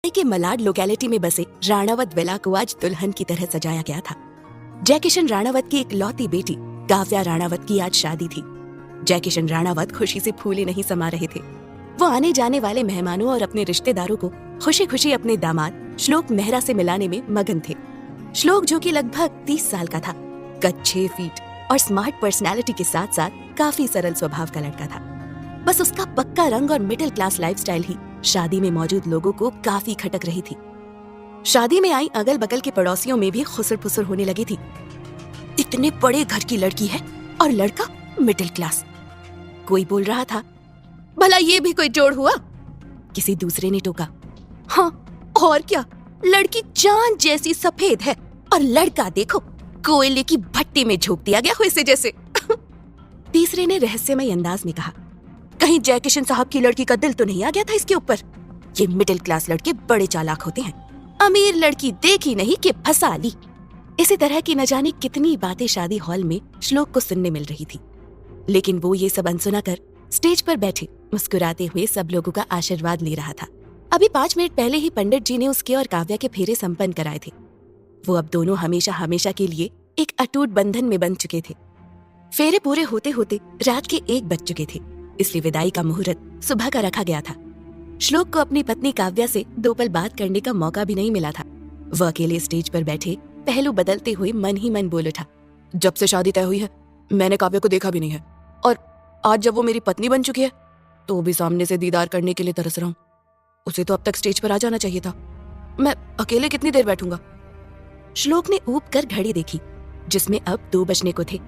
के मलाड लोकेलिटी में बसे राणावत विला को आज दुल्हन की तरह सजाया गया था। जय किशन राणावत की एक लौती बेटी काव्या राणावत की आज शादी थी। जय किशन राणावत खुशी से फूले नहीं समा रहे थे। वो आने जाने वाले मेहमानों और अपने रिश्तेदारों को खुशी खुशी अपने दामाद श्लोक मेहरा से मिलाने में मगन थे। श्लोक, जो कि लगभग 30 साल का था, कद 6 फीट और स्मार्ट पर्सनालिटी के साथ साथ काफी सरल स्वभाव का लड़का था। बस उसका पक्का रंग और मिडिल क्लास लाइफस्टाइल ही शादी में मौजूद लोगों को काफी खटक रही थी। शादी में आई अगल बगल के पड़ोसियों में भी खुसर फुसर होने लगी थी। इतने बड़े घर की लड़की है और लड़का मिडिल क्लास। कोई बोल रहा था, भला ये भी कोई जोड़ हुआ? किसी दूसरे ने टोका, हाँ और क्या, लड़की चांद जैसी सफेद है और लड़का देखो कोयले की भट्टी में झोंक दिया गया हो इसे जैसे। तीसरे ने रहस्यमय अंदाज में कहा, कहीं जय किशन साहब की लड़की का दिल तो नहीं आ गया था इसके ऊपर? ये मिडिल क्लास लड़के बड़े चालाक होते हैं, अमीर लड़की देखी नहीं कि फंसा ली। इसी तरह की न जाने कितनी बातें शादी हॉल में श्लोक को सुनने मिल रही थी, लेकिन वो ये सब अनसुना कर स्टेज पर बैठे मुस्कुराते हुए सब लोगों का आशीर्वाद ले रहा था। अभी 5 मिनट पहले ही पंडित जी ने उसके और काव्या के फेरे संपन्न कराए थे। वो अब दोनों हमेशा हमेशा के लिए एक अटूट बंधन में बंध चुके थे। फेरे पूरे होते होते रात के 1 बज चुके थे, इसलिए विदाई का मुहूर्त सुबह का रखा गया था। श्लोक को अपनी पत्नी काव्या से 2 पल बात करने का मौका भी नहीं मिला था। वह अकेले स्टेज पर बैठे पहलू बदलते हुए मन ही मन बोल उठा, जब से शादी तय हुई है मैंने काव्या को देखा भी नहीं है, और आज जब वो मेरी पत्नी बन चुकी है तो भी सामने से दीदार करने के लिए तरस रहा हूँ। उसे तो अब तक स्टेज पर आ जाना चाहिए था। मैं अकेले कितनी देर बैठूंगा? श्लोक ने ऊब कर घड़ी देखी, जिसमें अब 2 बजने को थे।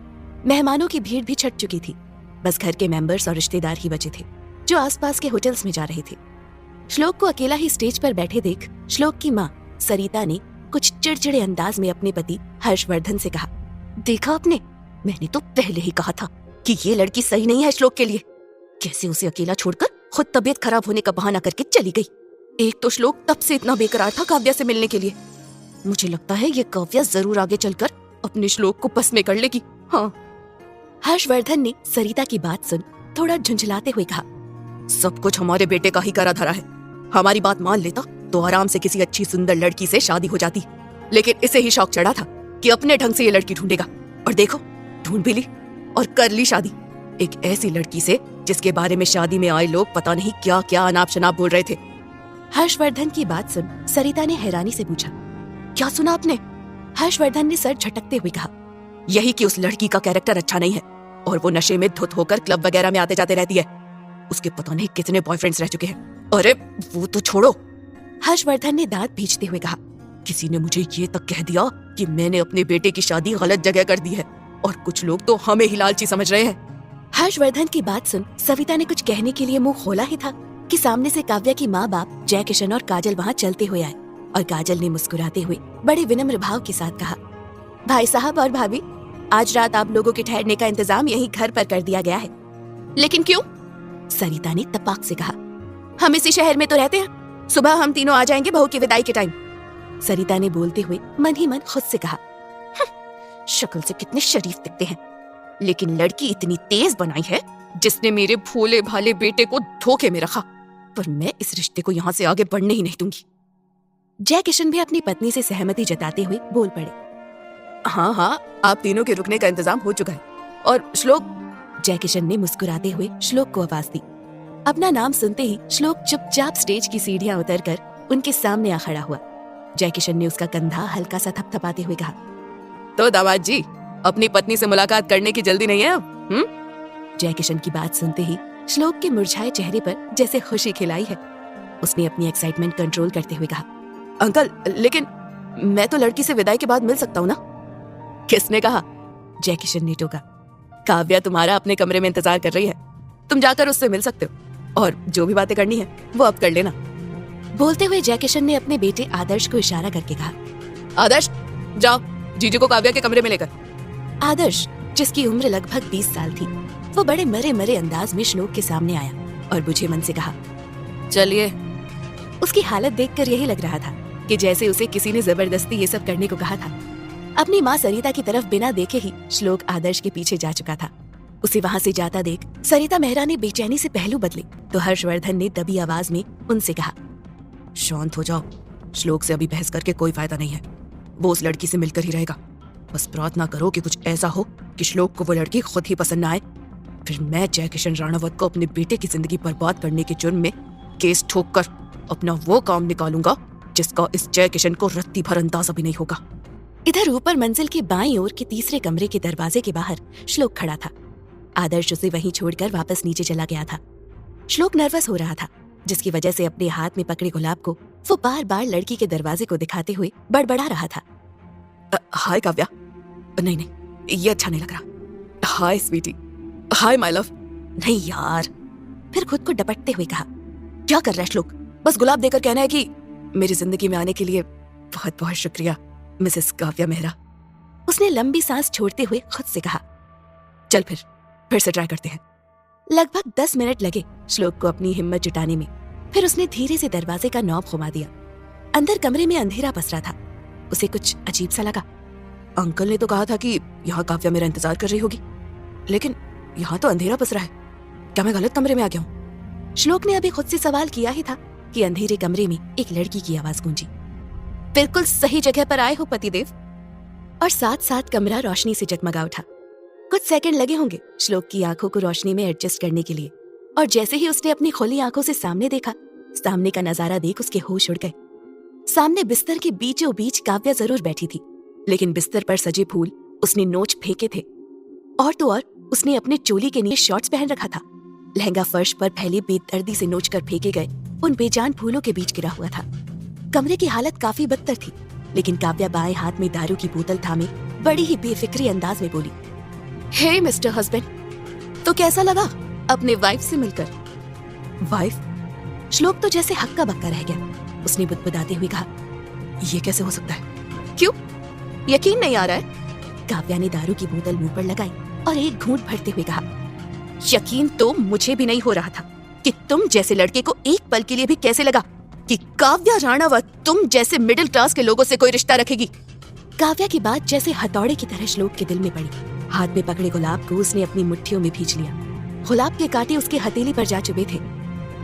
मेहमानों की भीड़ भी छट चुकी थी। बस घर के मेंबर्स और रिश्तेदार ही बचे थे, जो आसपास के होटल्स में जा रहे थे। श्लोक को अकेला ही स्टेज पर बैठे देख श्लोक की माँ सरिता ने कुछ चिड़चिड़े अंदाज में अपने पति हर्षवर्धन से कहा, देखा आपने, मैंने तो पहले ही कहा था कि ये लड़की सही नहीं है श्लोक के लिए। कैसे उसे अकेला छोड़कर खुद तबीयत खराब होने का बहाना करके चली गई। एक तो श्लोक तब से इतना बेकरार था काव्या से मिलने के लिए। मुझे लगता है ये काव्या जरूर आगे चलकर अपने श्लोक को बस में कर लेगी। हाँ। हर्षवर्धन ने सरिता की बात सुन थोड़ा झुंझलाते हुए कहा, सब कुछ हमारे बेटे का ही करा धरा है। हमारी बात मान लेता तो आराम से किसी अच्छी सुंदर लड़की से शादी हो जाती, लेकिन इसे ही शौक चढ़ा था कि अपने ढंग से ये लड़की ढूंढेगा, और देखो ढूंढ भी ली और कर ली शादी। एक ऐसी लड़की से जिसके बारे में शादी में आए लोग पता नहीं क्या क्या अनाप शनाप बोल रहे थे। हर्षवर्धन की बात सुन सरिता ने हैरानी से पूछा, क्या सुना आपने? हर्षवर्धन ने सर झटकते हुए कहा, यही कि उस लड़की का कैरेक्टर अच्छा नहीं है और वो नशे में धुत होकर क्लब वगैरह में आते जाते रहती है। उसके पता नहीं कितने बॉयफ्रेंड्स रह चुके हैं। अरे वो तो छोड़ो, हर्षवर्धन ने दांत भींचते हुए कहा, किसी ने मुझे ये तक कह दिया कि मैंने अपने बेटे की शादी गलत जगह कर दी है, और कुछ लोग तो हमें ही लालची समझ रहे हैं। हर्षवर्धन की बात सुन सविता ने कुछ कहने के लिए मुंह खोला ही था कि सामने से काव्या की माँ बाप जय किशन और काजल वहाँ चलते हुए आए, और काजल ने मुस्कुराते हुए बड़े विनम्र भाव के साथ कहा, भाई साहब और भाभी, आज रात आप लोगों के ठहरने का इंतजाम यहीं घर पर कर दिया गया है। लेकिन क्यों? सरिता ने तपाक से कहा, हम इसी शहर में तो रहते हैं, सुबह हम तीनों आ जाएंगे बहू की विदाई के टाइम। सरिता ने बोलते हुए मन ही मन खुद से कहा, शक्ल से कितने शरीफ दिखते हैं, लेकिन लड़की इतनी तेज बनाई है जिसने मेरे भोले भाले बेटे को धोखे में रखा, पर मैं इस रिश्ते को यहाँ से आगे बढ़ने ही नहीं दूंगी। जय किशन भी अपनी पत्नी से सहमति जताते हुए बोल पड़े, हाँ हाँ, आप तीनों के रुकने का इंतजाम हो चुका है। और श्लोक? जय किशन ने मुस्कुराते हुए श्लोक को आवाज दी। अपना नाम सुनते ही श्लोक चुपचाप स्टेज की सीढ़ियां उतरकर उनके सामने आ खड़ा हुआ। जय किशन ने उसका कंधा हल्का सा थपथपाते हुए कहा, तो दामाद जी, अपनी पत्नी से मुलाकात करने की जल्दी नहीं है अब? जय किशन की बात सुनते ही श्लोक के मुरझाए चेहरे पर जैसे खुशी खिलाई है। उसने अपनी एक्साइटमेंट कंट्रोल करते हुए कहा, अंकल, लेकिन मैं तो लड़की से विदाई के बाद मिल सकता हूँ ना? किसने कहा? जय किशन ने टोका, काव्या तुम्हारा अपने कमरे में इंतजार कर रही है, तुम जाकर उससे मिल सकते हो, और जो भी बातें करनी है वो अब कर लेना। बोलते हुए जय किशन ने अपने बेटे आदर्श को इशारा करके कहा, आदर्श जाओ जीजू को काव्या के कमरे में लेकर। आदर्श, जिसकी उम्र लगभग 20 साल थी, वो बड़े मरे मरे अंदाज में श्लोक के सामने आया और बुझे मन से कहा, चलिए। उसकी हालत देखकर यही लग रहा था कि जैसे उसे किसी ने जबरदस्ती ये सब करने को कहा था। अपनी माँ सरिता की तरफ बिना देखे ही श्लोक आदर्श के पीछे जा चुका था। उसे वहाँ से जाता देख सरिता मेहरा ने बेचैनी से पहलू बदले तो हर्षवर्धन ने दबी आवाज में उनसे कहा, शांत हो जाओ। श्लोक से अभी बहस करके कोई फायदा नहीं है। वो उस लड़की से मिलकर ही रहेगा। बस प्रार्थना करो कि कुछ ऐसा हो कि श्लोक को वो लड़की खुद ही पसंद ना आए। फिर मैं जय किशन राणावत को अपने बेटे की जिंदगी बर्बाद करने के जुर्म में केस ठोक कर अपना वो काम निकालूंगा जिसका इस जय किशन को रत्ती भर अंदाजा भी नहीं होगा। इधर ऊपर मंजिल के बाईं ओर के तीसरे कमरे के दरवाजे के बाहर श्लोक खड़ा था। आदर्श उसे वहीं छोड़कर वापस नीचे चला गया था। श्लोक नर्वस हो रहा था, जिसकी वजह से अपने हाथ में पकड़े गुलाब को वो बार बार लड़की के दरवाजे को दिखाते हुए बड़बड़ा रहा था। हाय काव्या। नहीं नहीं, ये अच्छा नहीं लग रहा। Hi sweetie. Hi my love. नहीं यार। फिर खुद को डपटते हुए कहा, क्या कर रहा है श्लोक? बस गुलाब देकर कहना है कि मेरी जिंदगी में आने के लिए बहुत बहुत शुक्रिया मिसेस काव्या मेहरा। उसने लंबी सांस छोड़ते हुए खुद से कहा। चल फिर से ट्राई करते हैं। लगभग 10 मिनट लगे श्लोक को अपनी हिम्मत जुटाने में। फिर उसने धीरे से दरवाजे का नॉब घुमा दिया। अंदर कमरे में अंधेरा पसरा था। उसे कुछ अजीब सा लगा। अंकल ने तो कहा था कि यहाँ काव्या मेरा इंतजार कर रही होगी, लेकिन यहाँ तो अंधेरा पसरा है। क्या मैं गलत कमरे में आ गया हूँ? श्लोक ने अभी खुद से सवाल किया ही था कि अंधेरे कमरे में एक लड़की की आवाज गूंजी। बिल्कुल सही जगह पर आए हो पतिदेव। और साथ साथ कमरा रोशनी से जगमगा उठा। कुछ सेकंड लगे होंगे श्लोक की आंखों को रोशनी में एडजस्ट करने के लिए, और जैसे ही उसने अपनी खुली आंखों से सामने देखा, सामने का नजारा देख उसके होश उड़ गए। सामने बिस्तर के बीचों बीच काव्या जरूर बैठी थी, लेकिन बिस्तर पर सजे फूल उसने नोच फेंके थे। और तो और उसने अपने चोली के नीचे शॉर्ट्स पहन रखा था। लहंगा फर्श पर फैले बेदर्दी से नोच कर फेंके गए उन बेजान फूलों के बीच गिरा हुआ था। कमरे की हालत काफी बदतर थी, लेकिन काव्या बाएं हाथ में दारू की बोतल थामे बड़ी ही बेफिक्री अंदाज में बोली, हे मिस्टर हस्बैंड, तो कैसा लगा अपने वाइफ से मिलकर? वाइफ? श्लोक तो जैसे हक्का बक्का रह गया। उसने बुदबुदाते हुए कहा, ये कैसे हो सकता है? क्यों, यकीन नहीं आ रहा है? काव्या ने दारू की बोतल मुंह पर लगाई और एक घूंट भरते हुए कहा, यकीन तो मुझे भी नहीं हो रहा था कि तुम जैसे लड़के को एक पल के लिए भी कैसे लगा कि काव्या राणावत तुम जैसे मिडिल क्लास के लोगों से कोई रिश्ता रखेगी। काव्या की बात जैसे हथौड़े की तरह श्लोक के दिल में पड़ी। हाथ में पकड़े गुलाब को उसने अपनी मुट्ठियों में भींच लिया। गुलाब के कांटे उसके हथेली पर जा चुभे थे।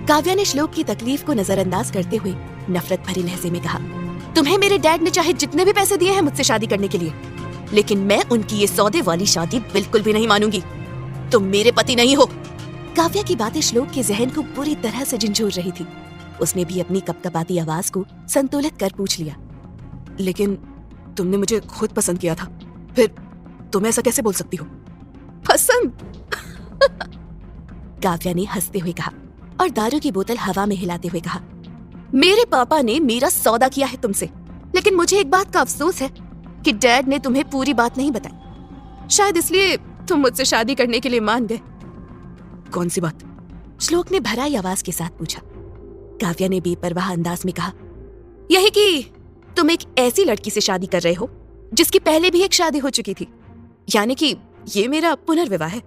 काव्या ने श्लोक की तकलीफ को नजरअंदाज करते हुए नफरत भरी लहजे में कहा, तुम्हें मेरे डैड ने चाहे जितने भी पैसे दिए हैं मुझसे शादी करने के लिए, लेकिन मैं उनकी ये सौदे वाली शादी बिल्कुल भी नहीं मानूंगी। तुम मेरे पति नहीं हो। काव्या की बातें श्लोक के जहन को पूरी तरह से झंझोर रही थी। उसने भी अपनी कपकपाती आवाज को संतुलित कर पूछ लिया, लेकिन तुमने मुझे खुद पसंद किया था, फिर तुम ऐसा कैसे बोल सकती हो? पसंद? काव्या ने हंसते हुए कहा और दारू की बोतल हवा में हिलाते हुए कहा, मेरे पापा ने मेरा सौदा किया है तुमसे, लेकिन मुझे एक बात का अफसोस है कि डैड ने तुम्हें पूरी बात नहीं बताई। शायद इसलिए तुम मुझसे शादी करने के लिए मान गए। कौन सी बात? श्लोक ने भराई आवाज के साथ पूछा। काव्या ने बेपरवाह अंदाज में कहा, यही कि तुम एक ऐसी लड़की से शादी कर रहे हो जिसकी पहले भी एक शादी हो चुकी थी, यानी कि ये मेरा पुनर्विवाह है।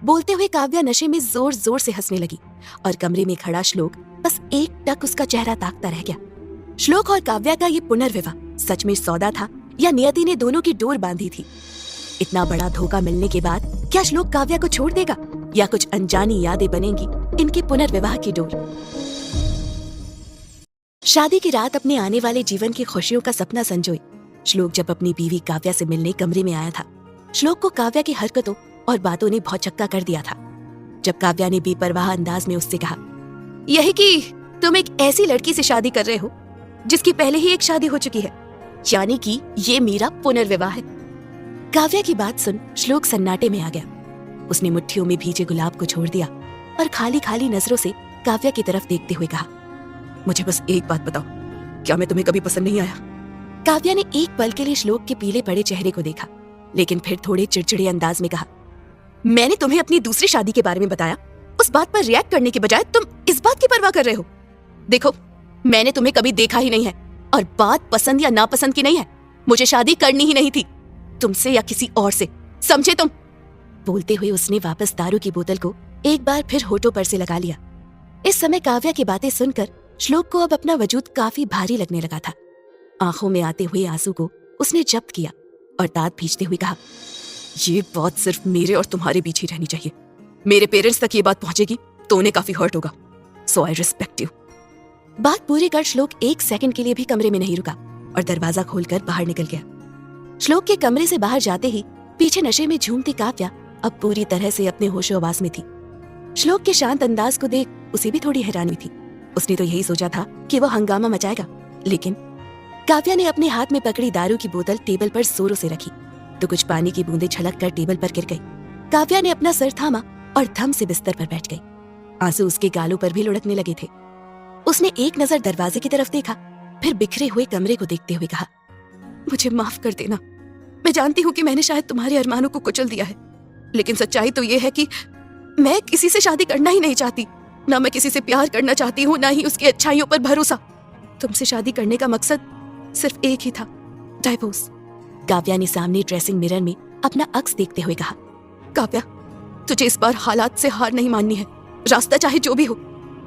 बोलते हुए काव्या नशे में जोर जोर से हंसने लगी और कमरे में खड़ा श्लोक बस एक टक उसका चेहरा ताकता रह गया। श्लोक और काव्या का ये पुनर्विवाह सच में सौदा था या नियति ने दोनों की डोर बांधी थी? इतना बड़ा धोखा मिलने के बाद क्या श्लोक काव्या को छोड़ देगा या कुछ अनजानी यादें बनेंगी इनके पुनर्विवाह की डोर? शादी की रात अपने आने वाले जीवन की खुशियों का सपना संजोए श्लोक जब अपनी बीवी काव्या से मिलने कमरे में आया था, श्लोक को काव्या की हरकतों और बातों ने भौचक्का कर दिया था। जब काव्या ने बेपरवाह अंदाज में उससे कहा, यही कि तुम एक ऐसी लड़की से शादी कर रहे हो जिसकी पहले ही एक शादी हो चुकी है, यानी कि ये मेरा पुनर्विवाह है। काव्या की बात सुन श्लोक सन्नाटे में आ गया। उसने मुट्ठियों में भीजे गुलाब को छोड़ दिया और खाली खाली नजरों से काव्या की तरफ देखते हुए कहा, मुझे बस एक बात बताओ, क्या मैं तुम्हें कभी पसंद नहीं आया? काव्या ने एक पल के लिए श्लोक के पीले पड़े चेहरे को देखा, लेकिन फिर थोड़े चिड़चिड़े अंदाज में कहा, मैंने तुम्हें अपनी दूसरी शादी के बारे में बताया, उस बात पर रिएक्ट करने के बजाय तुम इस बात की परवाह कर रहे हो। देखो, मैंने तुम्हें कभी देखा ही नहीं है और बात पसंद या नापसंद की नहीं है। मुझे शादी करनी ही नहीं थी, तुमसे या किसी और से, समझे तुम? बोलते हुए उसने वापस दारू की बोतल को एक बार फिर होठों पर से लगा लिया। इस समय काव्या की बातें सुनकर श्लोक को अब अपना वजूद काफी भारी लगने लगा था। आंखों में आते हुए आंसू को उसने जब्त किया और दांत भींचते हुए कहा, ये बात सिर्फ मेरे और तुम्हारे बीच ही रहनी चाहिए। मेरे पेरेंट्स तक ये बात पहुंचेगी तो उन्हें काफी हर्ट होगा। सो आई रिस्पेक्ट यू। बात पूरी कर श्लोक 1 सेकंड के लिए भी कमरे में नहीं रुका और दरवाजा खोलकर बाहर निकल गया। श्लोक के कमरे से बाहर जाते ही पीछे नशे में झूमती काव्या अब पूरी तरह से अपने होशो हवास में थी। श्लोक के शांत अंदाज को देख उसे भी थोड़ी हैरानी थी। उसने तो यही सोचा था कि वो हंगामा मचाएगा, लेकिन काव्या ने अपने हाथ में पकड़ी दारू की बोतल टेबल पर जोरों से रखी तो कुछ पानी की बूंदें छलक कर टेबल पर गिर गई। काव्या ने अपना सर थामा और धम से बिस्तर पर बैठ गई। आंसू उसके गालों पर भी लुढ़कने लगे थे। उसने एक नजर दरवाजे की तरफ देखा, फिर बिखरे हुए कमरे को देखते हुए कहा, मुझे माफ कर देना। मैं जानती हूँ कि मैंने शायद तुम्हारे अरमानों को कुचल दिया है, लेकिन सच्चाई तो ये है कि मैं किसी से शादी करना ही नहीं चाहती। ना मैं किसी से प्यार करना चाहती हूँ, ना ही उसकी अच्छाइयों पर भरोसा। तुमसे शादी करने का मकसद सिर्फ एक ही था, डाइवोर्स। काव्या ने सामने ड्रेसिंग मिरर में अपना अक्स देखते हुए कहा, काव्या, तुझे इस बार हालात से हार नहीं माननी है, रास्ता चाहे जो भी हो,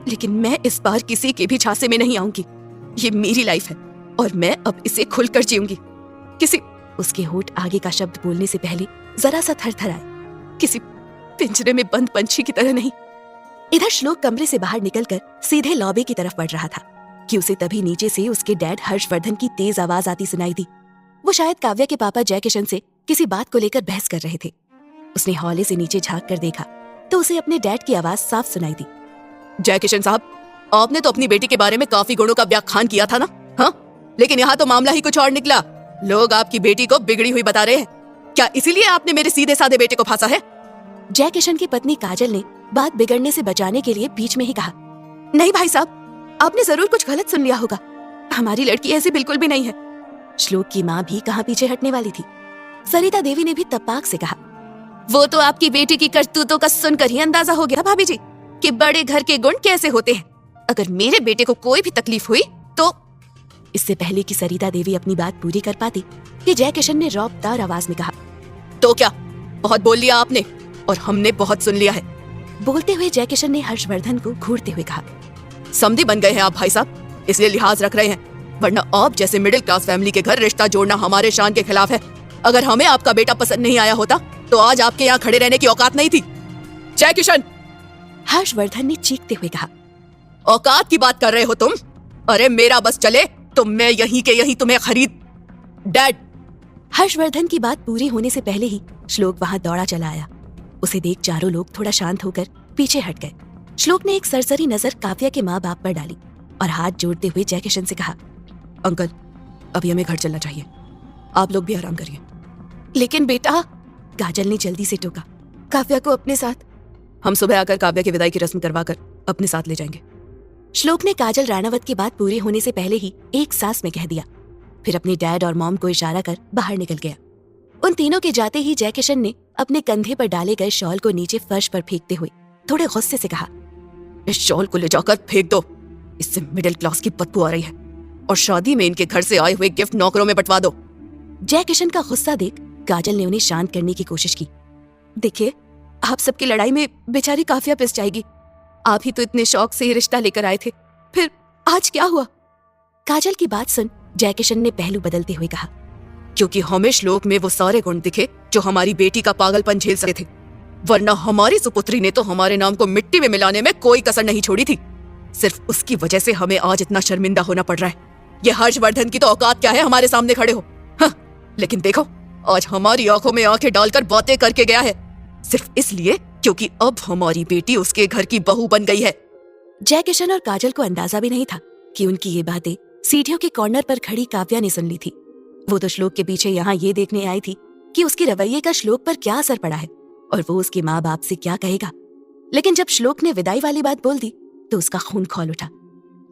लेकिन मैं इस बार किसी के भी झांसे में नहीं आऊंगी। ये मेरी लाइफ है और मैं अब इसे खुलकर जीऊंगी। किसी उसके होठ आगे का शब्द बोलने से पहले जरा सा थरथराए, किसी पिंजरे में बंद पंछी की तरह नहीं। इधर श्लोक कमरे से बाहर निकलकर सीधे लॉबी की तरफ बढ़ रहा था कि उसे तभी नीचे से उसके डैड हर्षवर्धन की तेज आवाज आती सुनाई दी। वो शायद काव्या के पापा जय किशन से किसी बात को लेकर बहस कर रहे थे। उसने हौले से नीचे झांक कर देखा तो उसे अपने डैड की आवाज साफ सुनाई दी, जय किशन साहब, आपने तो अपनी बेटी के बारे में काफी गुणों का व्याख्यान किया था ना? हाँ, लेकिन यहाँ तो मामला ही कुछ और निकला। लोग आपकी बेटी को बिगड़ी हुई बता रहे हैं। क्या इसीलिए आपने मेरे सीधे साधे बेटे को फांसा है? जय किशन की पत्नी काजल ने बात बिगड़ने से बचाने के लिए बीच में ही कहा, नहीं भाई साहब, आपने जरूर कुछ गलत सुन लिया होगा। हमारी लड़की ऐसी बिल्कुल भी नहीं है। श्लोक की माँ भी कहाँ पीछे हटने वाली थी। सरिता देवी ने भी तपाक से कहा, वो तो आपकी बेटी की करतूतों का सुनकर ही अंदाजा हो गया भाभी जी कि बड़े घर के गुण कैसे होते हैं। अगर मेरे बेटे को कोई भी तकलीफ हुई तो। इससे पहले कि सरिता देवी अपनी बात पूरी कर पाती कि जय किशन ने रौबदार आवाज में कहा, तो क्या, बहुत बोल लिया आपने और हमने बहुत सुन लिया है। बोलते हुए जय किशन ने हर्षवर्धन को घूरते हुए कहा, समधी बन गए हैं आप भाई साहब, इसलिए लिहाज रख रहे हैं, वरना आप जैसे मिडिल क्लास फैमिली के घर रिश्ता जोड़ना हमारे शान के खिलाफ है। अगर हमें आपका बेटा पसंद नहीं आया होता तो आज आपके यहाँ खड़े रहने की औकात नहीं थी। जय किशन, हर्षवर्धन ने चीखते हुए कहा, औकात की बात कर रहे हो तुम? अरे मेरा बस चले तो मैं यहीं के यहीं तुम्हें खरीद। डैड। हर्षवर्धन की बात पूरी होने से पहले ही श्लोक वहां दौड़ा चला आया। उसे देख चारों लोग थोड़ा शांत होकर पीछे हट गए। श्लोक ने एक सरसरी नजर काव्या के माँ बाप पर डाली और हाथ जोड़ते हुए जय किशन से कहा, अंकल, अभी हमें घर चलना चाहिए, आप लोग भी आराम करिए। लेकिन बेटा, काजल ने जल्दी से टोका, काव्या को अपने साथ। हम सुबह आकर काव्या की विदाई की रस्म करवाकर अपने साथ ले जाएंगे। श्लोक ने काजल राणावत की बात पूरी होने से पहले ही एक सांस में कह दिया, फिर अपने डैड और मॉम को इशारा कर बाहर निकल गया। उन तीनों के जाते ही जय किशन ने अपने कंधे पर डाले गए शॉल को नीचे फर्श पर फेंकते हुए थोड़े गुस्से से कहा, इस शॉल को ले जाकर फेंक दो, इससे मिडिल क्लास की बदबू आ रही है, और शादी में इनके घर से आए हुए गिफ्ट नौकरों में बंटवा दो। जय किशन का गुस्सा देख काजल ने उन्हें शांत करने की कोशिश की। देखिए, आप सबकी लड़ाई में बेचारी काव्या पिस जाएगी। आप ही तो इतने शौक से ये रिश्ता लेकर आए थे, फिर आज क्या हुआ? काजल की बात सुन जय किशन ने पहलू बदलते हुए कहा, क्योंकि हमें श्लोक में वो सारे गुण दिखे जो हमारी बेटी का पागलपन झेल सकते थे, वरना हमारी सुपुत्री ने तो हमारे नाम को मिट्टी में मिलाने में कोई कसर नहीं छोड़ी थी। सिर्फ उसकी वजह से हमें आज इतना शर्मिंदा होना पड़ रहा है। ये हर्षवर्धन की तो औकात क्या है हमारे सामने खड़े हो। हाँ, लेकिन देखो, आज हमारी आंखों में आंखें डालकर बातें करके गया है, सिर्फ इसलिए क्योंकि अब हमारी बेटी उसके घर की बहू बन गई है। जय किशन और काजल को अंदाजा भी नहीं था कि उनकी ये बातें सीढ़ियों के कॉर्नर पर खड़ी काव्या ने सुन ली थी। वो तो श्लोक के पीछे यहाँ ये देखने आई थी कि उसके रवैये का श्लोक पर क्या असर पड़ा है और वो उसके माँ बाप से क्या कहेगा। लेकिन जब श्लोक ने विदाई वाली बात बोल दी तो उसका खून खौल उठा।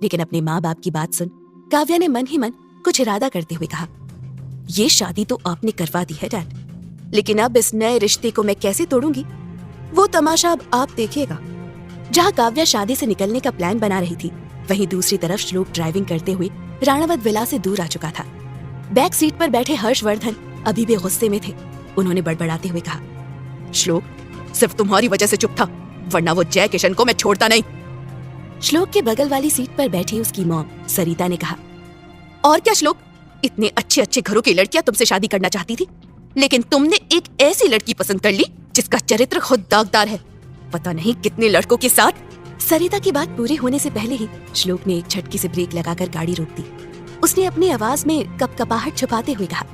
लेकिन अपने माँ बाप की बात सुन काव्या ने मन ही मन कुछ इरादा करते हुए कहा, ये शादी तो आपने करवा दी है डैड, लेकिन अब इस नए रिश्ते को मैं कैसे तोड़ूंगी, वो तमाशा अब आप देखिएगा। जहाँ काव्या शादी से निकलने का प्लान बना रही थी, वहीं दूसरी तरफ श्लोक ड्राइविंग करते हुए राणावत विला से दूर आ चुका था। बैक सीट पर बैठे हर्षवर्धन अभी भी गुस्से में थे। उन्होंने बड़बड़ाते हुए कहा, श्लोक, सिर्फ तुम्हारी वजह से चुप था, वरना वो जय किशन को मैं छोड़ता नहीं। श्लोक के बगल वाली सीट पर बैठी उसकी मॉम सरिता ने कहा, और क्या श्लोक, इतने अच्छे अच्छे घरों की लड़कियां तुमसे शादी करना चाहती थी, लेकिन तुमने एक ऐसी लड़की पसंद कर ली जिसका चरित्र खुद दागदार है। पता नहीं कितने लड़कों के साथ सरिता की बात पूरी होने से पहले ही श्लोक ने एक झटके से ब्रेक लगाकर गाड़ी रोक दी। उसने अपनी आवाज में कपकपाहट छुपाते हुए कहा,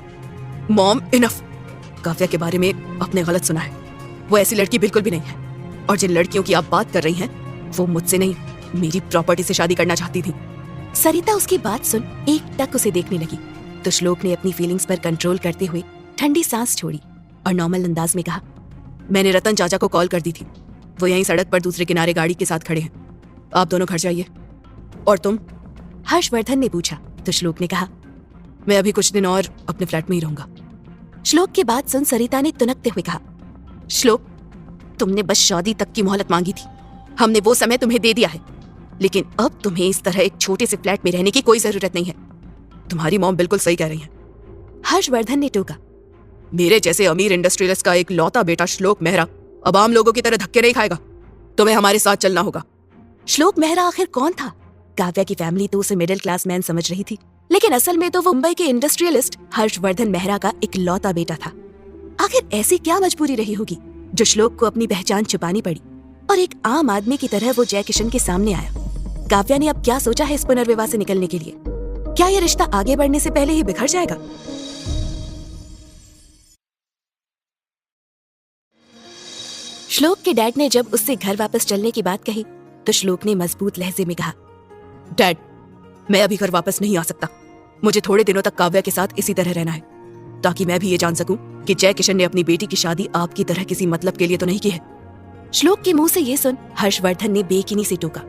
मॉम इनफ। काव्या के बारे में आपने गलत सुना है। वो ऐसी लड़की बिल्कुल भी नहीं है, और जिन लड़कियों की आप बात कर रही हैं वो मुझसे नहीं, मेरी प्रॉपर्टी से शादी करना चाहती थी। सरिता उसकी बात सुन एकटक उसे देखने लगी तो श्लोक ने अपनी फीलिंग्स पर कंट्रोल करते हुए ठंडी सांस छोड़ी और नॉर्मल अंदाज में कहा, मैंने रतन चाचा को कॉल कर दी थी। वो यहीं सड़क पर दूसरे किनारे गाड़ी के साथ खड़े हैं। आप दोनों घर जाइए। और तुम? हर्षवर्धन ने पूछा तो श्लोक ने कहा, मैं अभी कुछ दिन और अपने फ्लैट में ही रहूंगा। श्लोक की बात सुन सरिता ने तुनकते हुए कहा, श्लोक, तुमने बस शादी तक की मोहलत मांगी थी। हमने वो समय तुम्हें दे दिया है, लेकिन अब तुम्हें इस तरह एक छोटे से फ्लैट में रहने की कोई जरूरत नहीं है। तुम्हारी मॉम बिल्कुल सही कह रही है। हर्षवर्धन ने टोका, मेरे जैसे अमीर इंडस्ट्रियलिस्ट का एक लौता बेटा श्लोक मेहरा अब आम लोगों की तरह धक्के नहीं खाएगा। तुम्हें हमारे साथ चलना होगा। श्लोक मेहरा आखिर कौन था? काव्या की फैमिली तो उसे मिडिल क्लास मैन समझ रही थी, लेकिन असल में तो वो मुंबई के इंडस्ट्रियलिस्ट हर्षवर्धन मेहरा का एक लौता बेटा था। आखिर ऐसी क्या मजबूरी रही होगी जो श्लोक को अपनी पहचान छुपानी पड़ी और एक आम आदमी की तरह वो जय किशन के सामने आया। काव्या ने अब क्या सोचा है इस पुनर्विवाह से निकलने के लिए? क्या यह रिश्ता आगे बढ़ने से पहले ही बिखर जाएगा? श्लोक के डैड ने जब उससे घर वापस चलने की बात कही तो श्लोक ने मजबूत लहजे में कहा, डैड, मैं अभी घर वापस नहीं आ सकता। मुझे थोड़े दिनों तक काव्या के साथ इसी तरह रहना है, ताकि मैं भी ये जान सकूं कि जय किशन ने अपनी बेटी की शादी आपकी तरह किसी मतलब के लिए तो नहीं की है। श्लोक के मुंह से ये सुन हर्षवर्धन ने बेकिनी से टोका,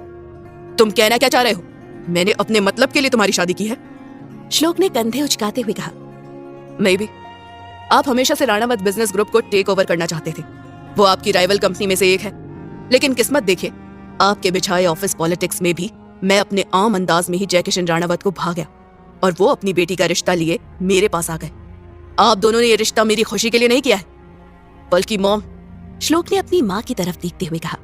तुम कहना क्या चाह रहे हो? मैंने अपने मतलब के लिए तुम्हारी शादी की है? श्लोक ने कंधे उचकाते हुए कहा, मे बी आप हमेशा से राणावत बिजनेस ग्रुप को टेक ओवर करना चाहते थे। वो आपकी राइवल कंपनी में से एक है, लेकिन किस्मत देखिए, आपके बिछाए ऑफिस पॉलिटिक्स में भी मैं अपने आम अंदाज में ही जय किशन राणावत को भा गया और वो अपनी बेटी का रिश्ता लिए मेरे पास आ गए। आप दोनों ने ये रिश्ता मेरी खुशी के लिए नहीं किया है, बल्कि मॉम। श्लोक ने अपनी माँ की तरफ देखते हुए कहा,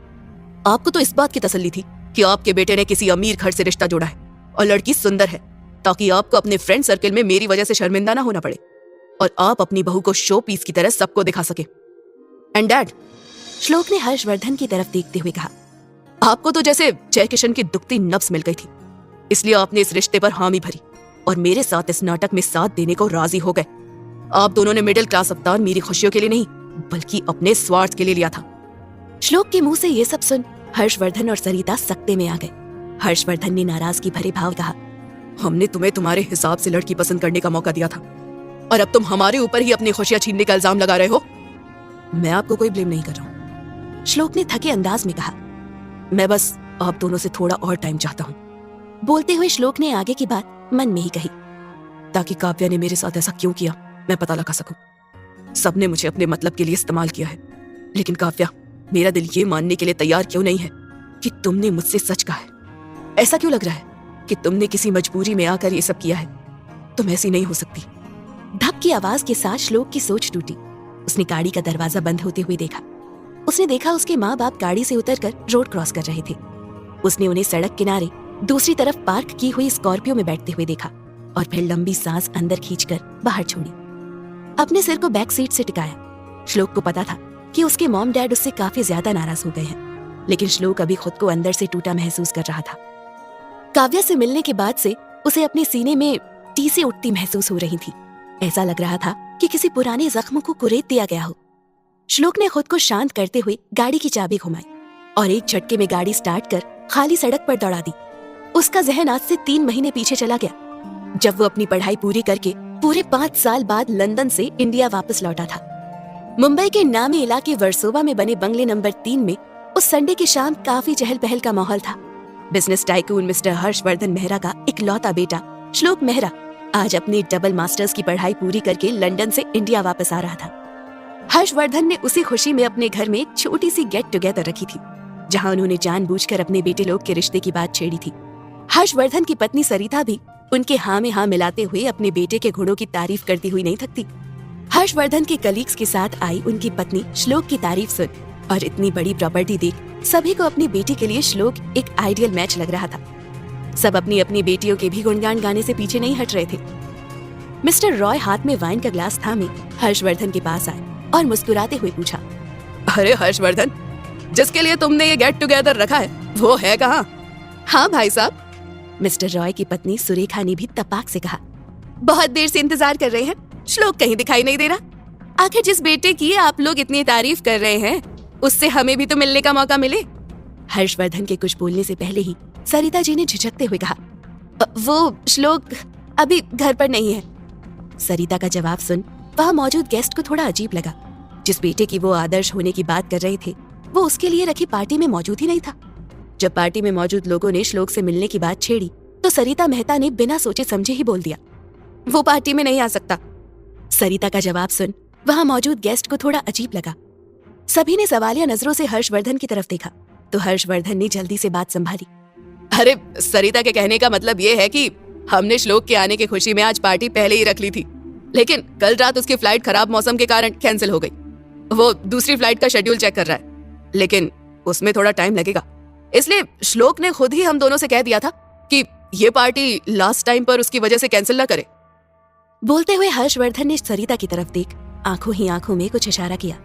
आपको तो इस बात की तसल्ली थी कि आपके बेटे ने किसी अमीर घर से रिश्ता जोड़ा है और लड़की सुंदर है, ताकि आपको अपने फ्रेंड सर्कल में मेरी वजह से शर्मिंदा ना होना पड़े और आप अपनी बहू को शो पीस की तरह सबको दिखा सके। एंड डैड, श्लोक ने हर्षवर्धन की तरफ देखते हुए कहा, आपको तो जैसे जय किशन की दुखती नब्ज मिल गई थी, इसलिए आपने इस रिश्ते पर हामी भरी और मेरे साथ इस नाटक में साथ देने को राजी हो गए। आप दोनों ने मिडिल क्लास अवतार मेरी खुशियों के लिए नहीं, बल्कि अपने स्वार्थ के लिए लिया था। श्लोक के मुंह से ये सब सुन हर्षवर्धन और सरिता सकते में आ गए। हर्षवर्धन ने नाराजगी भरे भाव कहा, हमने तुम्हें तुम्हारे हिसाब से लड़की पसंद करने का मौका दिया था और अब तुम हमारे ऊपर ही अपनी खुशियां छीनने का इल्जाम लगा रहे हो। मैं आपको कोई ब्लेम नहीं कर रहा हूं, श्लोक ने थके अंदाज में कहा, मैं बस आप दोनों से थोड़ा और टाइम चाहता हूं। बोलते हुए श्लोक ने आगे की बात मन में ही कही, ताकि काव्या ने मेरे साथ ऐसा क्यों किया मैं पता लगा सकूं। सबने मुझे अपने मतलब के लिए इस्तेमाल किया है, लेकिन काव्या, मेरा दिल ये मानने के लिए तैयार क्यों नहीं है कि तुमने मुझसे सच कहा है। ऐसा क्यों लग रहा है कि तुमने किसी मजबूरी में आकर ये सब किया है? तुम ऐसी नहीं हो सकती। धक की आवाज के साथ श्लोक की सोच टूटी। उसने गाड़ी का दरवाजा बंद होते हुए देखा। उसने देखा उसके माँ बाप गाड़ी से उतरकर रोड क्रॉस कर रहे थे। उसने उन्हें सड़क किनारे दूसरी तरफ पार्क की हुई स्कॉर्पियो में बैठते हुए देखा और फिर लंबी सांस अंदर खींचकर बाहर छोड़ी। अपने सिर को बैक सीट से टिकाया। श्लोक को पता था कि उसके मॉम डैड उससे काफी ज्यादा नाराज हो गए हैं, लेकिन श्लोक अभी खुद को अंदर से टूटा महसूस कर रहा था। काव्या से मिलने के बाद से उसे अपने सीने में टीसें उठती महसूस हो रही थी। ऐसा लग रहा था कि किसी पुराने जख्म को कुरेद दिया गया हो। श्लोक ने खुद को शांत करते हुए गाड़ी की चाबी घुमाई और एक झटके में गाड़ी स्टार्ट कर खाली सड़क पर दौड़ा दी। उसका जहन आज से 3 महीने पीछे चला गया, जब वो अपनी पढ़ाई पूरी करके पूरे 5 साल बाद लंदन से इंडिया वापस लौटा था। मुंबई के नामी इलाके वर्सोवा में बने बंगले नंबर 3 में उस संडे की शाम काफी चहल पहल का माहौल था। Business tycoon mister Harshvardhan Mehra का इकलौता बेटा श्लोक मेहरा आज अपनी डबल मास्टर्स की पढ़ाई पूरी करके लंदन से इंडिया वापस आ रहा था। हर्षवर्धन ने उसी खुशी में अपने घर में एक छोटी सी गेट टुगेदर रखी थी, जहां उन्होंने जानबूझकर अपने बेटे लोग के रिश्ते की बात छेड़ी थी। हर्षवर्धन की पत्नी सरिता भी उनके हाँ में हाँ मिलाते हुए अपने बेटे के गुणों की तारीफ करती हुई नहीं थकती। हर्षवर्धन के कलीग्स के साथ आई उनकी पत्नी श्लोक की तारीफ सुन और इतनी बड़ी प्रॉपर्टी देख सभी को अपनी बेटी के लिए श्लोक एक आइडियल मैच लग रहा था। सब अपनी अपनी बेटियों के भी गुणगान गाने से पीछे नहीं हट रहे थे। मिस्टर रॉय हाथ में वाइन का ग्लास थामे हर्षवर्धन के पास आए और मुस्कुराते हुए पूछा, अरे हर्षवर्धन, जिसके लिए तुमने ये गेट टुगेदर रखा है वो है कहाँ? हाँ भाई साहब, मिस्टर रॉय की पत्नी सुरेखा ने भी तपाक से कहा। बहुत देर से इंतजार कर रहे हैं, श्लोक कहीं दिखाई नहीं दे रहा। आखिर जिस बेटे की आप लोग इतनी तारीफ कर रहे हैं उससे हमें भी तो मिलने का मौका मिले। हर्षवर्धन के कुछ बोलने से पहले ही सरिता जी ने झिझकते हुए कहा, वो श्लोक अभी घर पर नहीं है। सरिता का जवाब सुन वहां मौजूद गेस्ट को थोड़ा अजीब लगा। जिस बेटे की वो आदर्श होने की बात कर रहे थे वो उसके लिए रखी पार्टी में मौजूद ही नहीं था। जब पार्टी में मौजूद लोगों ने श्लोक से मिलने की बात छेड़ी तो सरिता मेहता ने बिना सोचे समझे ही बोल दिया, वो पार्टी में नहीं आ सकता। सरिता का जवाब सुन वहां मौजूद गेस्ट को थोड़ा अजीब लगा। सभी ने सवालिया नजरों से हर्षवर्धन की तरफ देखा तो हर्षवर्धन ने जल्दी से बात संभाली। अरे सरिता के कहने का मतलब ये है कि हमने श्लोक के आने की खुशी में आज पार्टी पहले ही रख ली थी, लेकिन कल रात उसकी फ्लाइट खराब मौसम के कारण कैंसिल हो गई। वो दूसरी फ्लाइट का शेड्यूल चेक कर रहा है, लेकिन उसमें थोड़ा टाइम लगेगा। इसलिए श्लोक ने खुद ही हम दोनों से कह दिया था कि ये पार्टी लास्ट टाइम पर उसकी वजह से कैंसिल ना करे। बोलते हुए हर्षवर्धन ने सरिता की तरफ देख आंखों ही आंखों में कुछ इशारा किया।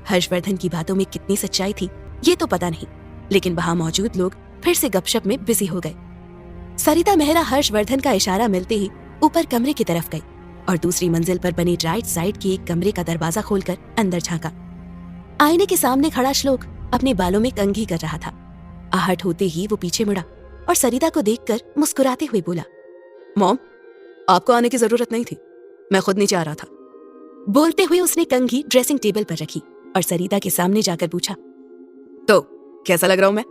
हर्षवर्धन की बातों में कितनी सच्चाई थी ये तो पता नहीं, लेकिन वहां मौजूद लोग फिर से गपशप में बिजी हो गए। सरिता मेहरा हर्षवर्धन का इशारा मिलते ही ऊपर कमरे की तरफ गई और दूसरी मंजिल पर बनी राइट साइड के एक कमरे का दरवाजा खोलकर अंदर झांका। आईने के सामने खड़ा श्लोक अपने बालों में कंघी कर रहा था। आहट होते ही वो पीछे मुड़ा और सरिता को देखकर मुस्कुराते हुए बोला, मॉम, आपको आने की जरूरत नहीं थी, मैं खुद नीचे आ रहा था। बोलते हुए उसने कंघी ड्रेसिंग टेबल पर रखी और सरिता के सामने जाकर पूछा, तो कैसा लग रहा हूं मैं?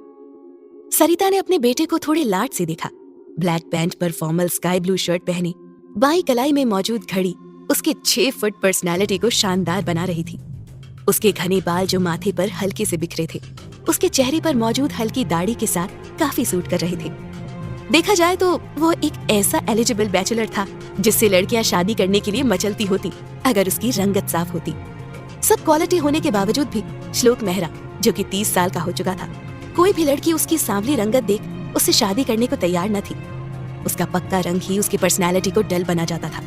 सरिता ने अपने बेटे को थोड़े लाड से देखा। ब्लैक पैंट पर फॉर्मल स्काई ब्लू शर्ट पहने बाई कलाई में मौजूद घड़ी उसके 6 फुट पर्सनालिटी को शानदार बना रही थी। उसके घने बाल जो माथे पर हल्के से बिखरे थे उसके चेहरे पर मौजूद हल्की दाढ़ी के साथ काफी सूट कर रहे थे। देखा जाए तो वो एक ऐसा एलिजिबल बैचलर था जिससे लड़कियां शादी करने के लिए मचलती होती अगर उसकी रंगत साफ होती। सब क्वालिटी होने के बावजूद भी श्लोक मेहरा जो कि 30 साल का हो चुका था, कोई भी लड़की उसकी सांवली रंगत देख उससे शादी करने को तैयार न थी। उसका पक्का रंग ही उसकी पर्सनैलिटी को डल बना जाता था।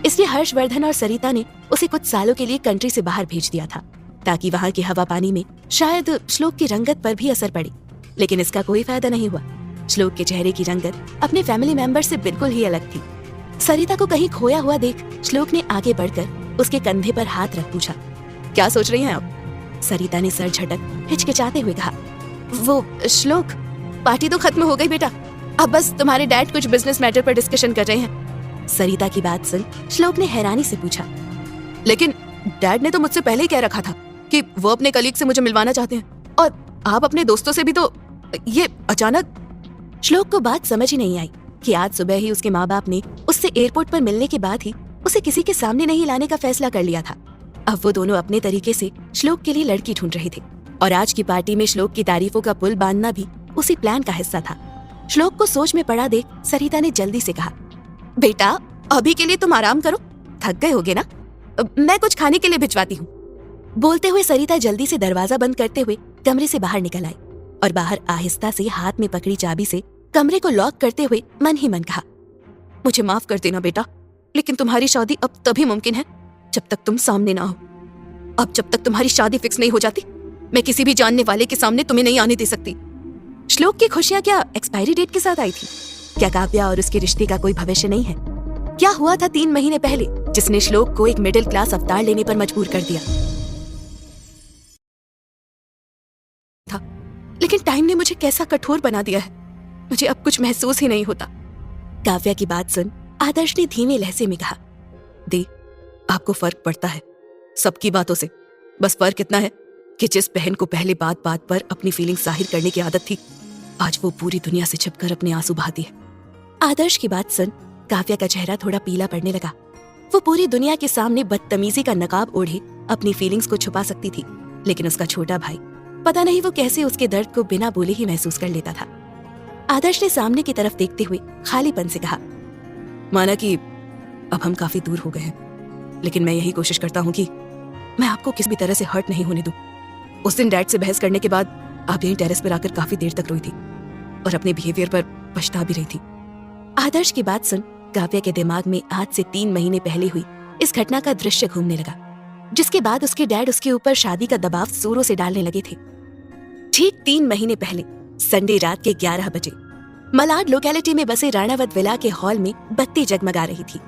इसलिए हर्षवर्धन और सरिता ने उसे कुछ सालों के लिए कंट्री से बाहर भेज दिया था ताकि वहाँ की हवा पानी में शायद श्लोक की रंगत पर भी असर पड़े, लेकिन इसका कोई फायदा नहीं हुआ। श्लोक के चेहरे की रंगत अपने फैमिली मेंबर से बिल्कुल ही अलग थी। सरिता को कहीं खोया हुआ देख श्लोक ने आगे बढ़कर उसके कंधे पर हाथ रख पूछा, क्या सोच रही हैं आप? सरिता ने सर झटक हिचकिचाते हुए कहा, वो श्लोक, पार्टी तो खत्म हो गई बेटा, अब बस तुम्हारे डैड कुछ बिजनेस मैटर पर डिस्कशन कर रहे हैं। सरिता की बात सुन श्लोक ने हैरानी से पूछा, लेकिन डैड ने तो मुझसे पहले ही कह रखा था कि वो अपने कलीग से मुझे मिलवाना चाहते हैं और आप अपने दोस्तों से भी, तो ये अचानक। श्लोक को बात समझ ही नहीं आई कि आज सुबह ही उसके माँ बाप ने उससे एयरपोर्ट पर मिलने के बाद ही उसे किसी के सामने नहीं लाने का फैसला कर लिया था। अब वो दोनों अपने तरीके से श्लोक के लिए लड़की ढूंढ रहे थे और आज की पार्टी में श्लोक की तारीफों का पुल बांधना भी उसी प्लान का हिस्सा था। श्लोक को सोच में पड़ा देख सरिता ने जल्दी से कहा, बेटा अभी के लिए तुम आराम करो, थक गए होगे ना, मैं कुछ खाने के लिए भिजवाती हूँ। बोलते हुए सरिता जल्दी से दरवाजा बंद करते हुए कमरे से बाहर निकल आई और बाहर आहिस्ता से हाथ में पकड़ी चाबी से कमरे को लॉक करते हुए मन ही मन कहा, मुझे माफ कर देना बेटा, लेकिन तुम्हारी शादी अब तभी मुमकिन है जब तक तुम सामने ना हो। अब जब तक तुम्हारी शादी फिक्स नहीं हो जाती मैं किसी भी जानने वाले के सामने तुम्हें नहीं आने दे सकती। श्लोक की खुशियां क्या एक्सपायरी डेट के साथ आई थी? क्या काव्या और उसके रिश्ते का कोई भविष्य नहीं है? क्या हुआ था 3 महीने पहले जिसने श्लोक को एक मिडिल क्लास अवतार लेने पर मजबूर कर दिया था? लेकिन टाइम ने मुझे कैसा कठोर बना दिया है, मुझे अब कुछ महसूस ही नहीं होता। काव्या की बात सुन आदर्श ने धीमे लहजे में कहा, दी, आपको फर्क पड़ता है सबकी बातों से, बस फर्क इतना है कि जिस बहन को पहले बात बात पर अपनी फीलिंग जाहिर करने की आदत थी आज वो पूरी दुनिया से छिपकर अपने आंसू बहाती है। आदर्श की बात सुन काव्या का चेहरा थोड़ा पीला पड़ने लगा। वो पूरी दुनिया के सामने बदतमीजी का नकाब ओढ़े अपनी फीलिंग्स को छुपा सकती थी, लेकिन उसका छोटा भाई पता नहीं वो कैसे उसके दर्द को बिना बोले ही महसूस कर लेता था। आदर्श ने सामने की तरफ देखते हुए खालीपन से कहा, माना कि अब हम काफी दूर हो गए हैं, लेकिन मैं यही कोशिश करता हूँ कि मैं आपको किसी भी तरह से हर्ट नहीं होने दूं। उस दिन डैड से बहस करने के बाद आप यहीं टेरेस पर आकर काफी देर तक रोई थी और अपने बिहेवियर पर पछता भी रही थी। आदर्श की बात सुन काव्या के दिमाग में आज से 3 महीने पहले हुई इस घटना का दृश्य घूमने लगा, जिसके बाद उसके डैड उसके ऊपर शादी का दबाव जोरों से डालने लगे थे। ठीक 3 महीने पहले संडे रात के 11 बजे मलाड लोकेलिटी में बसे राणावत विला के हॉल में बत्ती जगमगा रही थी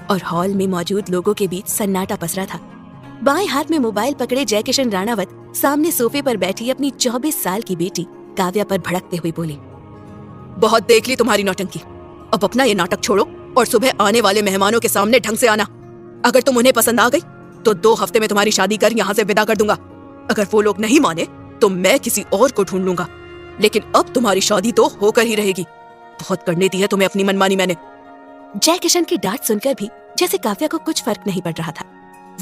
और हॉल में मौजूद लोगों के बीच सन्नाटा पसरा था। बाएं हाथ में मोबाइल पकड़े जयकिशन राणावत सामने सोफे पर बैठी अपनी 24 साल की बेटी काव्या पर भड़कते हुए बोले, बहुत देख ली तुम्हारी नौटंकी, अब अपना ये नाटक छोड़ो और सुबह आने वाले मेहमानों के सामने ढंग से आना। अगर तुम उन्हें पसंद आ गई तो 2 हफ्ते में तुम्हारी शादी कर यहाँ से विदा कर दूंगा। अगर वो लोग नहीं माने तो मैं किसी और को ढूंढ लूंगा, लेकिन अब तुम्हारी शादी तो होकर ही रहेगी। बहुत करने दी है तुम्हें अपनी मनमानी मैंने। जयकिशन की डांट सुनकर भी जैसे काव्या को कुछ फर्क नहीं पड़ रहा था।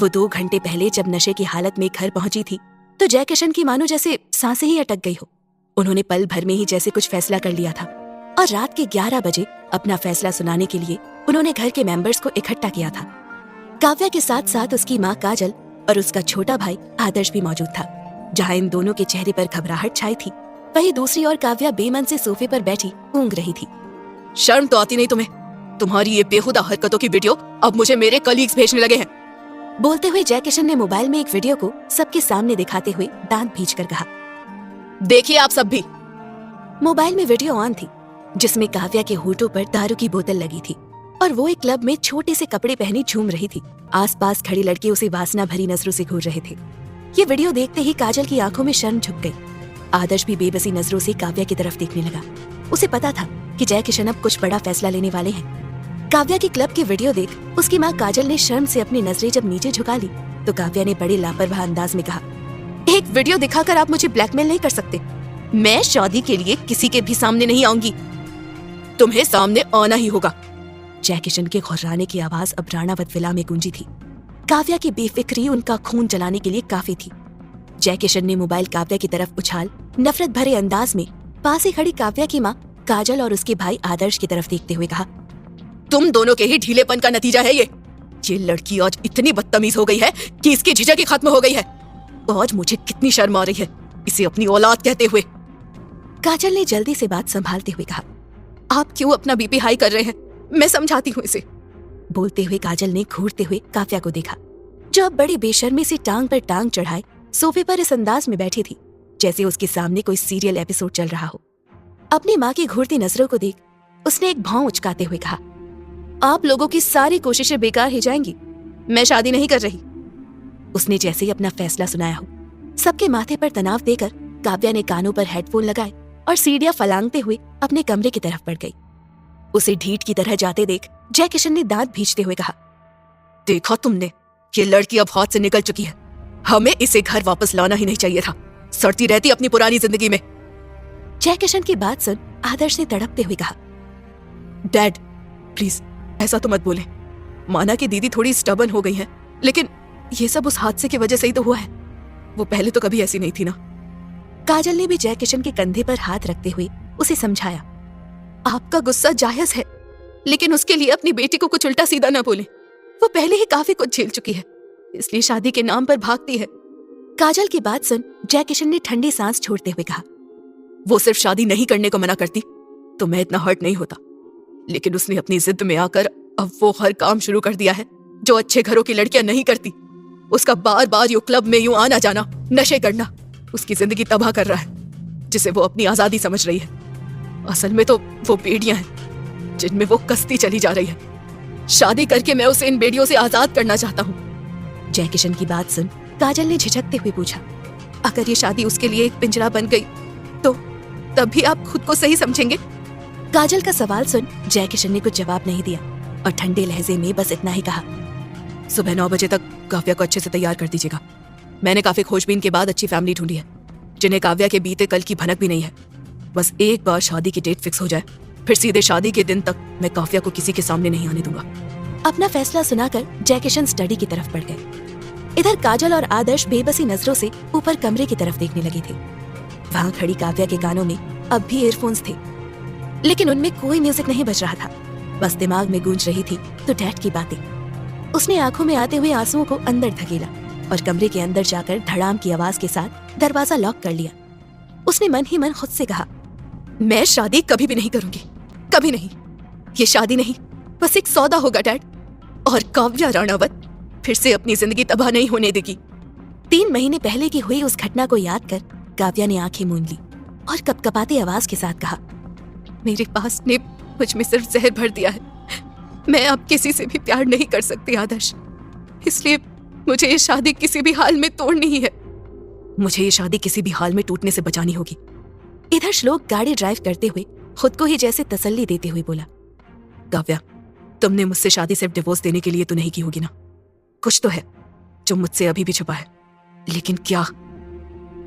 वो 2 घंटे पहले जब नशे की हालत में घर पहुंची थी तो जयकिशन की मानो जैसे सांसें ही अटक गई हो। उन्होंने पल भर में ही जैसे कुछ फैसला कर लिया था और रात के 11 बजे अपना फैसला सुनाने के लिए उन्होंने घर के मेंबर्स को इकट्ठा किया था। काव्या के साथ साथ उसकी माँ काजल और उसका छोटा भाई आदर्श भी मौजूद था। जहाँ इन दोनों के चेहरे पर घबराहट छाई थी, वहीं दूसरी ओर काव्या बेमन से सोफे पर बैठी ऊँग रही थी। शर्म तो आती नहीं तुम्हें? तुम्हारी ये बेहुदा हरकतों की वीडियो अब मुझे मेरे कलीग्स भेजने लगे हैं। बोलते हुए जयकिशन ने मोबाइल में एक वीडियो को सबके सामने दिखाते हुए दांत भींचकर कहा, देखिए आप सब भी। मोबाइल में वीडियो ऑन थी जिसमें काव्या के होठों पर दारू की बोतल लगी थी और वो एक क्लब में छोटे से कपड़े पहने झूम रही थी। आसपास खड़े लड़के उसे वासना भरी नजरों से घूर रहे थे। ये वीडियो देखते ही काजल की आंखों में शर्म झुक गई। आदर्श भी बेबसी नजरों से काव्या की तरफ देखने लगा। उसे पता था कि जयकिशन अब कुछ बड़ा फैसला लेने वाले हैं। काव्या की क्लब की वीडियो देख उसकी माँ काजल ने शर्म से अपनी नजरें जब नीचे झुका ली तो काव्या ने बड़े लापरवाह अंदाज में कहा, एक वीडियो दिखाकर आप मुझे ब्लैकमेल नहीं कर सकते। मैं शादी के लिए किसी के भी सामने नहीं आऊंगी। तुम्हें सामने आना ही होगा। जयकिशन के घुर्राने की आवाज अब राणावत विला में गूंजी थी। काव्या की बेफिक्री उनका खून जलाने के लिए काफी थी। जयकिशन ने मोबाइल काव्या की तरफ उछाल नफरत भरे अंदाज में पास ही खड़ी काव्या की माँ काजल और उसके भाई आदर्श की तरफ देखते हुए कहा, तुम दोनों के ही ढीलेपन का नतीजा है ये लड़की आज इतनी बदतमीज हो गई है कि इसकी झिझक ही खत्म हो गई है। आज मुझे कितनी शर्म आ रही है इसे अपनी औलाद कहते हुए। काजल ने जल्दी से बात संभालते हुए कहा, आप क्यों अपना बीपी हाई कर रहे हैं? मैं समझाती हूँ इसे। बोलते हुए काजल ने घूरते हुए काव्या को देखा जो अब बड़ी बेशर्मी से टांग पर टांग चढ़ाए सोफे पर इस अंदाज में बैठी थी जैसे उसके सामने कोई सीरियल एपिसोड चल रहा हो। अपनी माँ की घूरती नजरों को देख उसने एक भौं उचकाते हुए कहा, आप लोगों की सारी कोशिशें बेकार ही जाएंगी। मैं शादी नहीं कर रही। उसने जैसे ही अपना फैसला सुनाया हो सबके माथे पर तनाव देकर काव्या ने कानों पर हेडफोन लगाए और सीढ़ियां फलांगते हुए अपने कमरे की तरफ बढ़ गई। उसे ढीठ की तरह जाते देख जयकिशन ने दांत भींचते हुए कहा, देखा तुमने, ये लड़की अब हाथ से निकल चुकी है। हमें इसे घर वापस लाना ही नहीं चाहिए था। सड़ती रहती अपनी पुरानी जिंदगी में। जयकिशन की बात सुन आदर्श ने तड़पते हुए कहा, डैड प्लीज ऐसा तो मत बोले। माना कि दीदी थोड़ी स्टबर्न हो गई है, लेकिन ये सब उस हादसे की वजह से ही तो हुआ है। वो पहले तो कभी ऐसी नहीं थी ना। काजल ने भी जयकिशन के कंधे पर हाथ रखते हुए उसे समझाया, आपका गुस्सा जायज है, लेकिन उसके लिए अपनी बेटी को कुछ उल्टा सीधा ना बोले। वो पहले ही काफी कुछ झेल चुकी है, इसलिए शादी के नाम पर भागती है। काजल की बात सुन जयकिशन ने ठंडी सांस छोड़ते हुए कहा, वो सिर्फ शादी नहीं करने को मना करती तो मैं इतना हर्ट नहीं होता, लेकिन उसने अपनी जिद में आकर अब वो हर काम शुरू कर दिया है जो अच्छे घरों की लड़कियां नहीं करती। उसका बार बार यूं क्लब में यूं आना जाना, नशे करना उसकी जिंदगी तबाह कर रहा है, जिसे वो अपनी आजादी समझ रही है। असल में तो वो बेड़ियां हैं जिनमें वो कसती चली जा रही है। शादी करके मैं उसे इन बेड़ियों से आजाद करना चाहता हूँ। जयकिशन की बात सुन काजल ने झिझकते हुए पूछा, अगर ये शादी उसके लिए एक पिंजरा बन गई तो तब भी आप खुद को सही समझेंगे? काजल का सवाल सुन जयकिशन ने कुछ जवाब नहीं दिया और ठंडे लहजे में बस इतना ही कहा, सुबह 9 बजे तक काव्या को अच्छे से तैयार कर दीजिएगा। मैंने काफी खोजबीन के बाद अच्छी फैमिली ढूंढी है जिन्हें काव्या के बीते कल की भनक भी नहीं है। बस एक बार शादी की डेट फिक्स हो जाए, फिर सीधे शादी के दिन तक मैं काव्या को किसी के सामने नहीं आने दूंगा। अपना फैसला सुनाकर जयकिशन स्टडी की तरफ बढ़ गए। इधर काजल और आदर्श बेबसी नजरों से ऊपर कमरे की तरफ देखने लगे थे। वहां खड़ी काव्या के कानों में अब भी ईयरफोन्स थे, लेकिन उनमें कोई म्यूजिक नहीं बज रहा था। बस दिमाग में गूंज रही थी तो डैड की बातें। उसने आंखों में आते हुए आंसुओं को अंदर धकेला और कमरे के अंदर जाकर धड़ाम की आवाज के साथ दरवाजा लॉक कर लिया। उसने मन ही मन खुद से कहा, मैं शादी कभी भी नहीं करूंगी, कभी नहीं। ये शादी नहीं, बस एक सौदा होगा डैड, और काव्या राणावत फिर से अपनी जिंदगी तबाह नहीं होने देगी। 3 महीने पहले की हुई उस घटना को याद कर काव्या ने आंखें मूंद ली और कपकपाती आवाज के साथ कहा, मेरे पास ने मुझ में सिर्फ जहर भर दिया है। मैं अब किसी से भी प्यार नहीं कर सकती आदर्श, इसलिए मुझे ये शादी किसी भी हाल में तोड़नी ही है। मुझे ये शादी किसी भी हाल में टूटने से बचानी होगी। इधर श्लोक गाड़ी ड्राइव करते हुए खुद को ही जैसे तसल्ली देते हुए बोला, काव्या, तुमने मुझसे शादी सिर्फ डिवोर्स देने के लिए तो नहीं की होगी ना? कुछ तो है जो मुझसे अभी भी छुपा है, लेकिन क्या?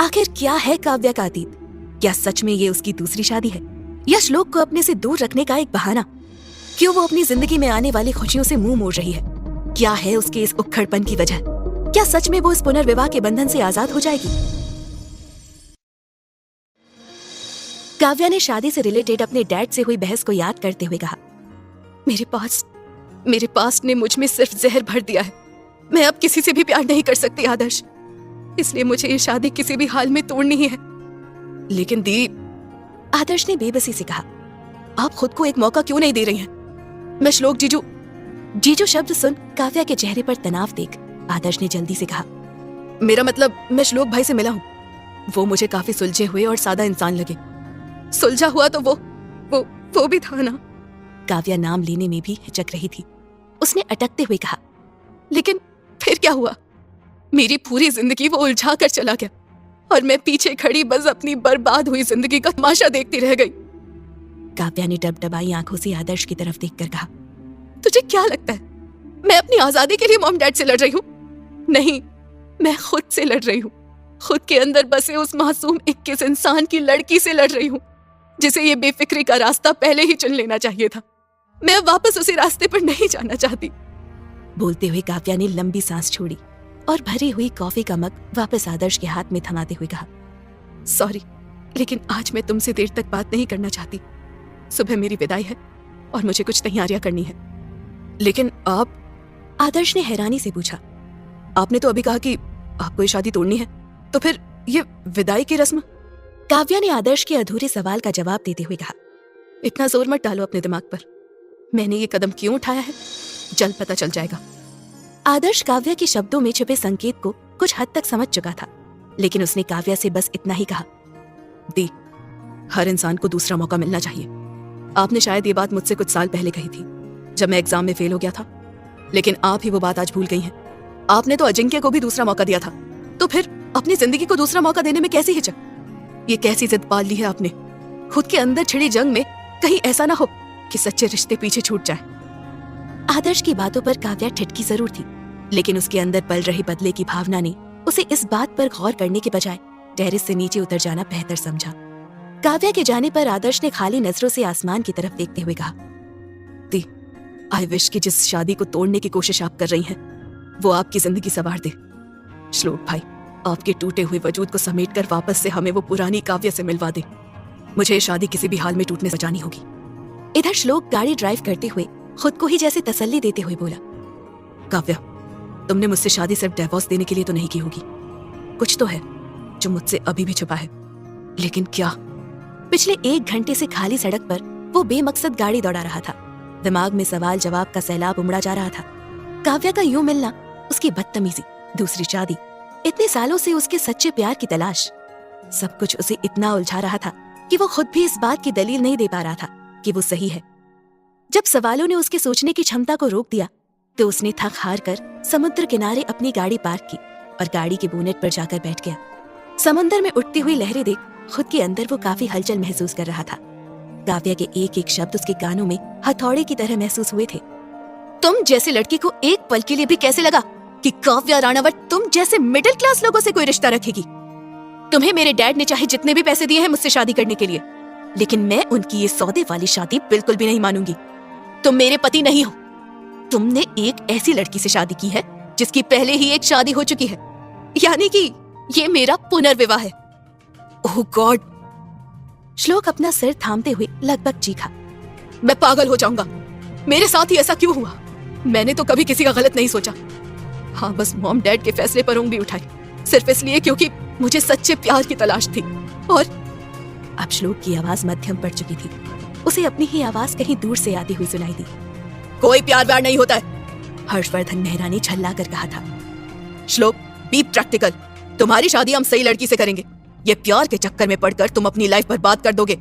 आखिर क्या है काव्या का अतीत? क्या सच में ये उसकी दूसरी शादी है, या श्लोक को अपने से दूर रखने का एक बहाना? क्यों वो अपनी जिंदगी में आने वाली खुशियों से मुंह मोड़ रही है? क्या है उसके इस उखड़पन की वजह? क्या सच में वो इस पुनर्विवाह के बंधन से आजाद हो जाएगी? काव्या ने शादी से रिलेटेड अपने डैड से हुई बहस को याद करते हुए कहा, मेरे पास ने मुझ में सिर्फ जहर भर दिया है। मैं अब किसी से भी प्यार नहीं कर सकती आदर्श, इसलिए मुझे ये शादी किसी भी हाल में तोड़नी ही है। लेकिन दी, आदर्श ने बेबसी से कहा, आप खुद को एक मौका क्यों नहीं दे रही हैं? मैं श्लोक जीजू शब्द सुन काव्या के चेहरे पर तनाव देख आदर्श ने जल्दी से कहा, मेरा मतलब मैं श्लोक भाई से मिला हूं। वो मुझे काफी सुलझे हुए और सादा इंसान लगे। सुलझा हुआ तो वो भी था ना? काव्या नाम लेने में भी हिचक रही थी। उसने अटकते हुए कहा, लेकिन फिर क्या हुआ? मेरी पूरी जिंदगी वो उलझा कर चला गया और मैं पीछे खड़ी बस अपनी बर्बाद हुई जिंदगी का तमाशा देखती रह गई। काव्या ने डबडबाई आंखों से आदर्श की तरफ देखकर कहा, तुझे क्या लगता है मैं अपनी आजादी के लिए मॉम डैड से लड़ रही हूँ? नहीं, मैं खुद से लड़ रही हूँ। खुद के अंदर बसे उस मासूम 21 इंसान की लड़की से लड़ रही हूँ जिसे ये बेफिक्री का रास्ता पहले ही चुन लेना चाहिए था। मैं अब वापस उसी रास्ते पर नहीं जाना चाहती। बोलते हुए काव्या ने लंबी सांस छोड़ी और भरी हुई कॉफी का मग वापस आदर्श के हाथ में थमाते हुए कहा, सॉरी, लेकिन आज मैं तुमसे देर तक बात नहीं करना चाहती। सुबह मेरी विदाई है और मुझे कुछ तैयारियां करनी है। लेकिन आप? आदर्श ने हैरानी से पूछा, आपने तो अभी कहा कि आपको ये शादी तोड़नी है, तो फिर ये विदाई की रस्म? काव्या ने आदर्श के अधूरे सवाल का जवाब देते हुए कहा, इतना जोर मत डालो अपने दिमाग पर। मैंने ये कदम क्यों उठाया है जल्द पता चल जाएगा। आदर्श काव्या के शब्दों में छिपे संकेत को कुछ हद तक समझ चुका था, लेकिन उसने काव्या से बस इतना ही कहा, दी, हर इंसान को दूसरा मौका मिलना चाहिए। आपने शायद ये बात मुझसे कुछ साल पहले कही थी जब मैं एग्जाम में फेल हो गया था, लेकिन आप ही वो बात आज भूल गई हैं। आपने तो अजिंक्य को भी दूसरा मौका दिया था, तो फिर अपनी जिंदगी को दूसरा मौका देने में कैसी हिचक? ये कैसी जिद पाल ली है आपने? खुद के अंदर छिड़ी जंग में कहीं ऐसा ना हो कि सच्चे रिश्ते पीछे छूट जाए। आदर्श की बातों पर काव्या ठिठकी जरूर थी, लेकिन उसके अंदर पल रही बदले की भावना ने उसे इस बात पर गौर करने के बजाय टेरेस से नीचे उतर जाना बेहतर समझा। काव्या के जाने पर आदर्श ने खाली नजरों से आसमान की तरफ देखते हुए कहा, दी, आई विश कि जिस शादी को तोड़ने की कोशिश आप कर रही हैं वो आपकी जिंदगी संवार दे। श्लोक भाई आपके टूटे हुए वजूद को समेटकर वापस से हमें वो पुरानी काव्या से मिलवा दे। मुझे ये शादी किसी भी हाल में टूटने से बचानी होगी। इधर श्लोक गाड़ी ड्राइव करते हुए खुद को ही जैसे तसल्ली देते हुए बोला, काव्या, तुमने मुझसे शादी सिर्फ डिवोर्स देने के लिए तो नहीं की होगी। कुछ तो है जो मुझसे अभी भी छुपा है, लेकिन क्या? पिछले 1 घंटे से खाली सड़क पर वो बेमकसद गाड़ी दौड़ा रहा था। दिमाग में सवाल जवाब का सैलाब उमड़ा जा रहा था। काव्या का यूं मिलना, उसकी बदतमीजी, दूसरी शादी, इतने सालों से उसके सच्चे प्यार की तलाश, सब कुछ उसे इतना उलझा रहा था कि वो खुद भी इस बात की दलील नहीं दे पा रहा था कि वो सही है। जब सवालों ने उसके सोचने की क्षमता को रोक दिया तो उसने थक हार कर समुद्र किनारे अपनी गाड़ी पार्क की और गाड़ी के बोनेट पर जाकर बैठ गया। समंदर में उठती हुई लहरें देख खुद के अंदर वो काफी हलचल महसूस कर रहा था। काव्या के एक एक शब्द उसके कानों में हथौड़े की तरह महसूस हुए थे। तुम जैसी लड़की को एक पल के लिए भी कैसे लगा कि काव्या राणावत तुम जैसे मिडिल क्लास लोगों से कोई रिश्ता रखेगी? तुम्हें मेरे डैड ने चाहे जितने भी पैसे दिए हैं मुझसे शादी करने के लिए, लेकिन मैं उनकी ये सौदे वाली शादी बिल्कुल भी नहीं मानूंगी। तुम मेरे पति नहीं हो। तुमने एक ऐसी लड़की से शादी की है जिसकी पहले ही एक शादी हो चुकी है, यानी कि ये मेरा पुनर्विवाह है। ओह गॉड! श्लोक अपना सिर थामते हुए लगभग चीखा, मैं पागल हो जाऊंगा। मेरे साथ ही ऐसा क्यों हुआ? मैंने तो कभी किसी का गलत नहीं सोचा। हाँ, बस मॉम डैड के फैसले पर उंगली उठाई, सिर्फ इसलिए क्योंकि मुझे सच्चे प्यार की तलाश थी। और अब श्लोक की आवाज मध्यम पड़ चुकी थी। उसे अपनी ही आवाज कहीं दूर से आती हुई सुनाई दी। कोई प्यार व्यार नहीं होता है, हर्षवर्धन मेहरा ने झल्ला कर कहा था। श्लोक, बी प्रैक्टिकल। तुम्हारी शादी हम सही लड़की से करेंगे ये प्यार के चक्कर में पड़कर तुम अपनी लाइफ बर्बाद कर दोगे।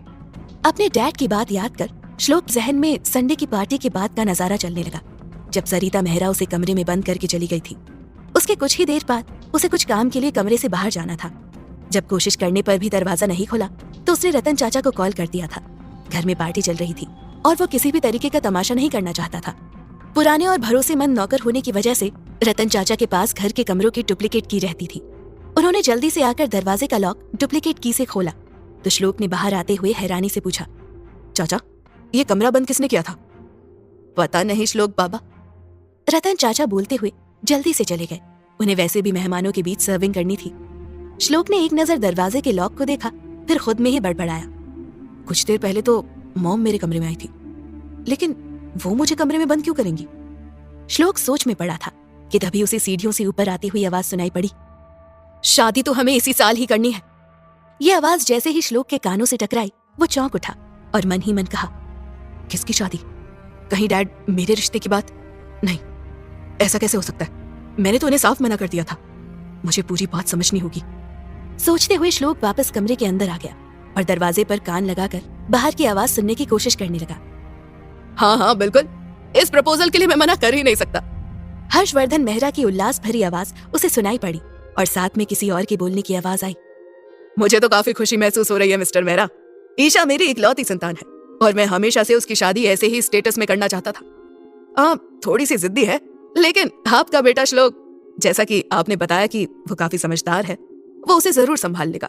अपने डैड की बात याद कर श्लोक जहन में संडे की पार्टी के बाद का नजारा चलने लगा, जब सरिता मेहरा उसे कमरे में बंद करके चली गई थी। उसके कुछ ही देर बाद उसे कुछ काम के लिए कमरे से बाहर जाना था। जब कोशिश करने पर भी दरवाजा नहीं खुला तो उसने रतन चाचा को कॉल कर दिया था। घर में पार्टी चल रही थी और वो किसी भी तरीके का तमाशा नहीं करना चाहता था। पुराने और भरोसेमंद नौकर होने की वजह से रतन चाचा के पास घर के कमरों की डुप्लीकेट की रहती थी। उन्होंने जल्दी से आकर दरवाजे का लॉक डुप्लीकेट की से खोला तो श्लोक ने बाहर आते हुए हैरानी से पूछा, चाचा ये कमरा बंद किसने किया था? पता नहीं श्लोक बाबा, रतन चाचा बोलते हुए जल्दी से चले गए। उन्हें वैसे भी मेहमानों के बीच सर्विंग करनी थी। श्लोक ने एक नजर दरवाजे के लॉक को देखा, फिर खुद में ही बड़बड़ाया, कुछ देर पहले तो मॉम मेरे कमरे में आई थी, लेकिन वो मुझे कमरे में बंद क्यों करेंगी? श्लोक सोच में पड़ा था कि तभी उसे सीढ़ियों से ऊपर आती हुई आवाज सुनाई पड़ी, शादी तो हमें इसी साल ही करनी है। ये आवाज जैसे ही श्लोक के कानों से टकराई वो चौंक उठा और मन ही मन कहा, किसकी शादी? कहीं डैड मेरे रिश्ते की बात? नहीं, ऐसा कैसे हो सकता है? मैंने तो उन्हें साफ मना कर दिया था। मुझे पूरी बात समझनी होगी। सोचते हुए श्लोक वापस कमरे के अंदर आ गया और दरवाजे पर कान लगाकर बाहर की आवाज सुनने की कोशिश करने लगा। हाँ बिल्कुल, इस प्रपोजल के लिए मैं मना कर ही नहीं सकता। हर्षवर्धन मेहरा की उल्लास भरी आवाज उसे सुनाई पड़ी और साथ में किसी और के बोलने की आवाज आई, मुझे तो काफी खुशी महसूस हो रही है मिस्टर मेहरा। ईशा मेरी इकलौती संतान है और मैं हमेशा से उसकी शादी ऐसे ही स्टेटस में करना चाहता था। थोड़ी सी जिद्दी है, लेकिन आपका बेटा श्लोक, जैसा कि आपने बताया कि वो काफी समझदार है, वो उसे जरूर संभाल लेगा।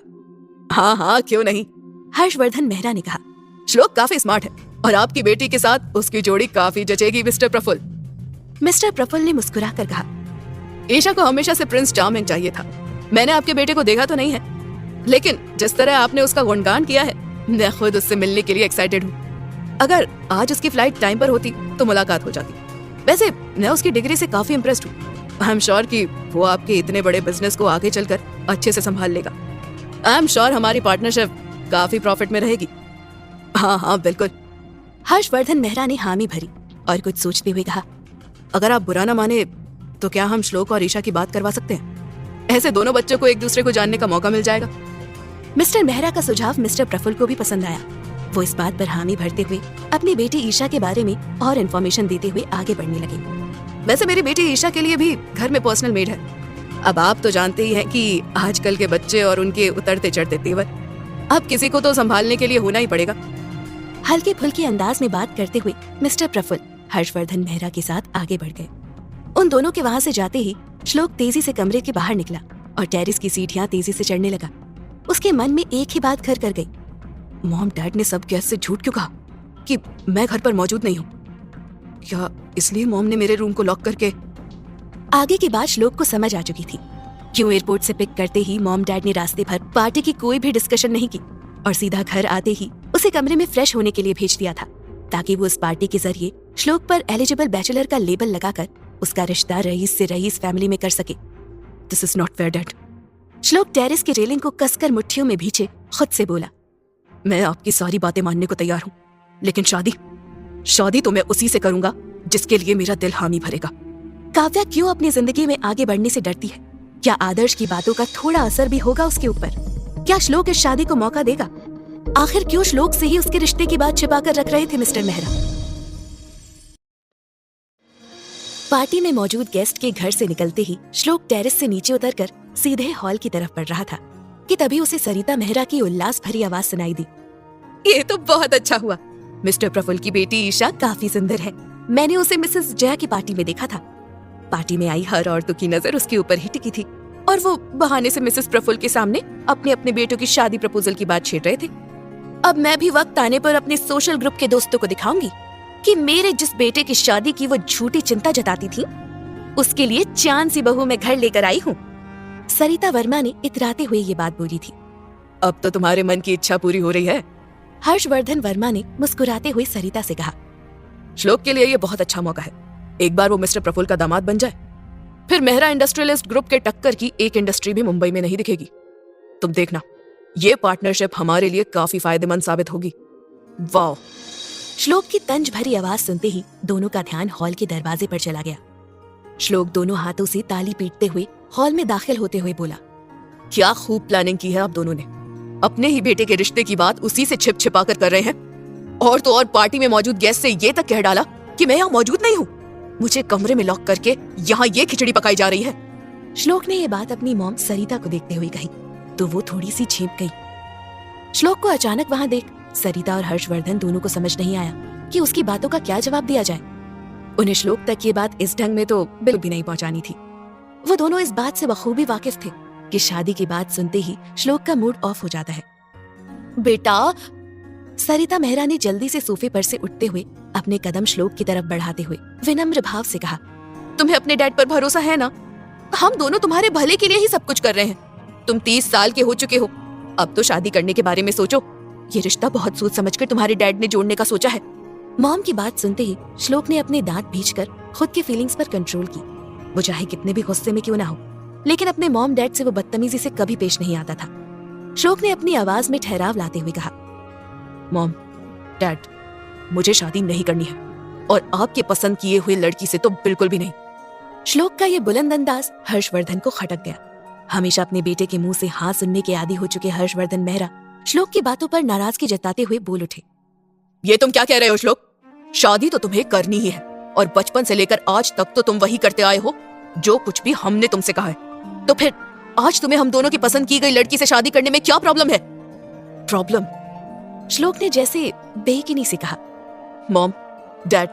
हाँ क्यों नहीं, हर्षवर्धन मेहरा ने कहा। श्लोक काफी स्मार्ट है और आपकी बेटी के साथ उसकी जोड़ी काफी जचेगी मिस्टर प्रफुल्ल। मिस्टर प्रफुल्ल ने मुस्कुराकर कहा, ईशा को हमेशा से प्रिंस चार्मिंग चाहिए था। मैंने आपके बेटे को देखा तो नहीं है, लेकिन जिस तरह आपने उसका गुणगान किया है, मैं खुद उससे मिलने के लिए एक्साइटेड हूँ। अगर आज उसकी फ्लाइट टाइम पर होती तो मुलाकात हो जाती। वैसे मैं उसकी डिग्री से काफी इम्प्रेस्ड हूँ। आई एम श्योर कि वो आपके इतने बड़े बिजनेस को आगे चलकर अच्छे से संभाल लेगा। आई एम श्योर हमारी पार्टनरशिप काफी प्रॉफिट में रहेगी। हाँ बिल्कुल, हर्षवर्धन मेहरा ने हामी भरी और कुछ सोचते हुए कहा, अगर आप बुरा ना माने तो क्या हम श्लोक और ईशा की बात करवा सकते हैं? ऐसे दोनों बच्चों को एक दूसरे को जानने का मौका मिल जाएगा। मिस्टर मेहरा का सुझाव मिस्टर प्रफुल्ल को भी पसंद आया। वो इस बात पर हामी भरते हुए अपनी बेटी ईशा के बारे में और इन्फॉर्मेशन देते हुए आगे बढ़ने लगे। वैसे मेरी बेटी ईशा के लिए भी घर में पर्सनल मेड है। अब आप तो जानते ही हैं कि आजकल के बच्चे और उनके उतरते चढ़ते तेवर, अब किसी को तो संभालने के लिए होना ही पड़ेगा। हल्के फुल्के अंदाज में बात करते हुए मिस्टर प्रफुल्ल हर्षवर्धन मेहरा के साथ आगे बढ़ गए। उन दोनों के वहां से जाते ही श्लोक तेजी से कमरे के बाहर निकला और टेरिस की सीढ़ियां तेजी से चढ़ने लगा। उसके मन में एक ही बात घर कर गई, मॉम डैड ने सब गैस से झूठ क्यों कहा कि मैं घर पर मौजूद नहीं हूँ? क्या इसलिए मॉम ने मेरे रूम को लॉक करके? आगे की बात श्लोक को समझ आ चुकी थी। क्यों एयरपोर्ट से पिक करते ही मॉम डैड ने रास्ते भर पार्टी की कोई भी डिस्कशन नहीं की और सीधा घर आते ही उसे कमरे में फ्रेश होने के लिए भेज दिया था, ताकि वो इस पार्टी के जरिए श्लोक पर एलिजिबल बैचलर का लेबल लगाकर उसका रिश्ता रईस से रईस फैमिली में कर सके। This is not fair dad. श्लोक टेरिस की रेलिंग को कसकर मुट्ठियों में भींचे खुद से बोला, मैं आपकी सारी बातें मानने को तैयार हूँ, लेकिन शादी तो मैं उसी से करूंगा जिसके लिए मेरा दिल हामी भरेगा। काव्या क्यों अपनी जिंदगी में आगे बढ़ने से डरती है? क्या आदर्श की बातों का थोड़ा असर भी होगा उसके ऊपर? क्या श्लोक इस शादी को मौका देगा? आखिर क्यों श्लोक से ही उसके रिश्ते की बात छिपा कर रख रहे थे मिस्टर मेहरा? पार्टी में मौजूद गेस्ट के घर से निकलते ही श्लोक टेरिस से नीचे उतरकर सीधे हॉल की तरफ बढ़ रहा था कि तभी उसे सरिता मेहरा की उल्लास भरी आवाज सुनाई दी, ये तो बहुत अच्छा हुआ। मिस्टर प्रफुल्ल की बेटी ईशा काफी सुंदर है। मैंने उसे मिसेस जया की पार्टी में देखा था। पार्टी में आई हर औरतों की नजर उसके ऊपर ही टिकी थी और वो बहाने से मिसेस प्रफुल्ल के सामने अपने अपने बेटों की शादी प्रपोजल की बात छेड़ रहे थे। अब मैं भी वक्त आने पर अपने सोशल ग्रुप के दोस्तों को दिखाऊंगी कि मेरे जिस बेटे की शादी की वो झूठी चिंता जताती थी, उसके लिए चांद सी बहू मैं घर लेकर आई हूँ। सरिता वर्मा ने इतराते हुए ये बात बोली थी। अब तो तुम्हारे मन की इच्छा पूरी हो रही है, हर्षवर्धन वर्मा ने मुस्कुराते हुए सरिता से कहा। श्लोक के लिए ये बहुत अच्छा मौका है। एक बार वो मिस्टर प्रफुल्ल का दामाद बन जाए, फिर मेहरा इंडस्ट्रियलिस्ट ग्रुप के टक्कर की एक इंडस्ट्री भी मुंबई में नहीं दिखेगी। तुम देखना, ये पार्टनरशिप हमारे लिए काफी फायदेमंद साबित होगी। वाह! श्लोक की तंज भरी आवाज सुनते ही दोनों का ध्यान हॉल के दरवाजे पर चला गया। श्लोक दोनों हाथों से ताली पीटते हुए हॉल में दाखिल होते हुए बोला, क्या खूब प्लानिंग की है आप दोनों ने। अपने ही बेटे के रिश्ते की बात उसी से छिप छिपा कर रहे हैं। और तो और पार्टी में मौजूद गेस्ट से ये तक कह डाला कि मैं यहाँ मौजूद नहीं हूँ। मुझे कमरे में लॉक करके यहाँ ये खिचड़ी पकाई जा रही है। श्लोक ने ये बात अपनी मॉम सरिता को देखते हुए कही तो वो थोड़ी सी छेप गई। श्लोक को अचानक वहां देख सरिता और हर्षवर्धन दोनों को समझ नहीं आया कि उसकी बातों का क्या जवाब दिया जाए। उन्हें श्लोक तक ये बात इस ढंग में तो बिल्कुल भी नहीं पहुंचानी थी। वो दोनों इस बात से बखूबी वाकिफ थे कि शादी की बात सुनते ही श्लोक का मूड ऑफ हो जाता है। बेटा, सरिता मेहरा ने जल्दी से सोफे पर से उठते हुए अपने कदम श्लोक की तरफ बढ़ाते हुए विनम्र भाव से कहा, तुम्हें अपने डैड पर भरोसा है ना? हम दोनों तुम्हारे भले के लिए ही सब कुछ कर रहे हैं। तुम 30 साल के हो चुके हो, अब तो शादी करने के बारे में सोचो। ये रिश्ता बहुत सोच समझकर तुम्हारे डैड ने जोड़ने का सोचा है। मॉम की बात सुनते ही श्लोक ने अपने दांत भींचकर खुद के फीलिंग्स पर कंट्रोल की। वो चाहे कितने भी गुस्से में क्यों ना हो, लेकिन अपने मॉम डैड से वो बदतमीजी से कभी पेश नहीं आता था। श्लोक ने अपनी आवाज में ठहराव लाते हुए कहा, मॉम डैड, मुझे शादी नहीं करनी है और आपके पसंद किए हुए लड़की से तो बिल्कुल भी नहीं। श्लोक का ये बुलंद अंदाज हर्षवर्धन को खटक गया। हमेशा अपने बेटे के मुंह से हाँ सुनने के आदी हो चुके हर्षवर्धन मेहरा श्लोक की बातों पर नाराजगी जताते हुए बोल उठे, ये तुम क्या कह रहे हो श्लोक? शादी तो तुम्हें करनी ही है और बचपन से लेकर आज तक तो तुम वही करते आए हो जो कुछ भी हमने तुमसे कहा है। तो फिर आज तुम्हें हम दोनों की पसंद की गई लड़की से शादी करने में क्या प्रॉब्लम है? प्रॉब्लम? श्लोक ने जैसे बेयकीनी से कहा, मॉम डैड,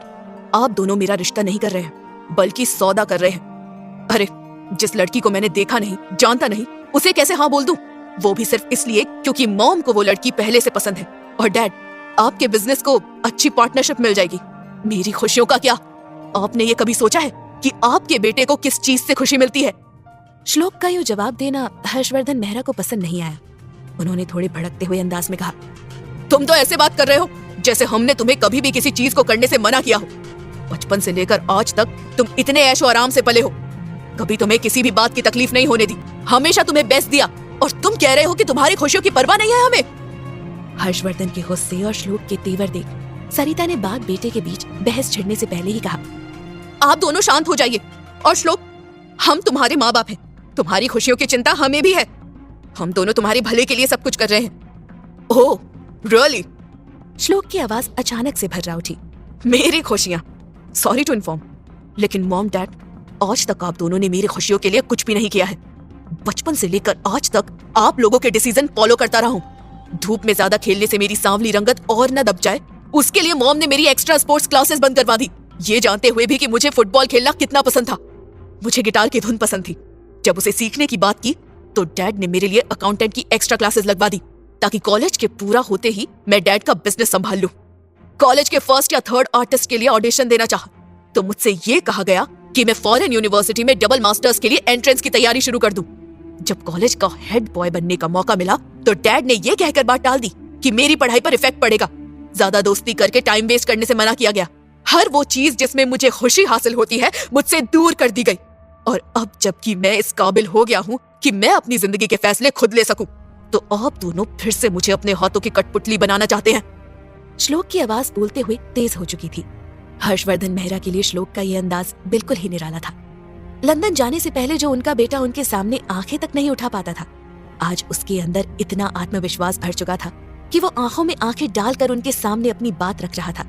आप दोनों मेरा रिश्ता नहीं कर रहे हैं बल्कि सौदा कर रहे हैं। अरे जिस लड़की को मैंने देखा नहीं, जानता नहीं, उसे कैसे हाँ बोल दूं? वो भी सिर्फ इसलिए क्योंकि मॉम को वो लड़की पहले से पसंद है। और डैड, आपके बिजनेस को अच्छी पार्टनरशिप मिल जाएगी, मेरी खुशियों का क्या? आपने ये कभी सोचा है कि आपके बेटे को किस चीज से खुशी मिलती है? श्लोक का यूं जवाब देना हर्षवर्धन मेहरा को पसंद नहीं आया। उन्होंने थोड़े भड़कते हुए अंदाज में कहा, तुम तो ऐसे बात कर रहे हो जैसे हमने तुम्हें कभी भी किसी चीज को करने से मना किया हो। बचपन से लेकर आज तक तुम इतने ऐशो आराम से पले हो, कभी तुम्हें किसी भी बात की तकलीफ नहीं होने दी, हमेशा तुम्हें बेस्ट दिया, और तुम कह रहे हो कि तुम्हारी खुशियों की परवाह नहीं है हमें। हर्षवर्धन के गुस्से और श्लोक के तेवर देख सरिता ने बाप बेटे के बीच बहस छिड़ने से पहले ही कहा, आप दोनों शांत हो जाइए। और श्लोक, हम तुम्हारे माँ बाप हैं, तुम्हारी खुशियों की चिंता हमें भी है। हम दोनों तुम्हारे भले के लिए सब कुछ कर रहे हैं। Oh really? श्लोक की आवाज अचानक से भर्रा उठी। मेरी खुशियां? सॉरी टू इन्फॉर्म, लेकिन मॉम डैड, आज तक आप दोनों ने मेरी खुशियों के लिए कुछ भी नहीं किया है। बचपन से लेकर आज तक आप लोगों के डिसीजन फॉलो करता रहा हूं। धूप में ज्यादा खेलने से मेरी सांवली रंगत और न दब जाए, उसके लिए मॉम ने मेरी एक्स्ट्रा स्पोर्ट्स क्लासेस बंद करवा दी, ये जानते हुए भी कि मुझे फुटबॉल खेलना कितना पसंद था। मुझे गिटार की धुन पसंद थी। जब उसे सीखने की बात की तो डैड ने मेरे लिए अकाउंटेंट की एक्स्ट्रा क्लासेस लगवा दी ताकि कॉलेज के पूरा होते ही मैं डैड का बिजनेस संभाल लूं। कॉलेज के फर्स्ट या थर्ड आर्टिस्ट के लिए ऑडिशन देना चाहा तो मुझसे ये कहा गया कि मैं फॉरेन यूनिवर्सिटी में डबल मास्टर्स के लिए एंट्रेंस की तैयारी शुरू कर दूं। जब कॉलेज का हेड बॉय बनने का मौका मिला तो डैड ने ये कहकर बात टाल दी कि मेरी पढ़ाई पर इफेक्ट पड़ेगा। ज्यादा दोस्ती करके टाइम वेस्ट करने से मना किया गया। हर वो चीज जिसमें मुझे खुशी हासिल होती है मुझसे दूर कर दी गई। और अब जबकि मैं इस काबिल हो गया हूँ कि मैं अपनी जिंदगी के फैसले खुद ले सकूं, तो आप दोनों फिर से मुझे अपने हाथों की कठपुतली बनाना चाहते हैं। श्लोक की आवाज बोलते हुए तेज हो चुकी थी। हर्षवर्धन मेहरा के लिए श्लोक का यह अंदाज बिल्कुल ही निराला था। लंदन जाने से पहले जो उनका बेटा उनके सामने आंखें तक नहीं उठा पाता था, आज उसके अंदर इतना आत्मविश्वास भर चुका था कि वो आंखों में आंखें डालकर उनके सामने अपनी बात रख रहा था।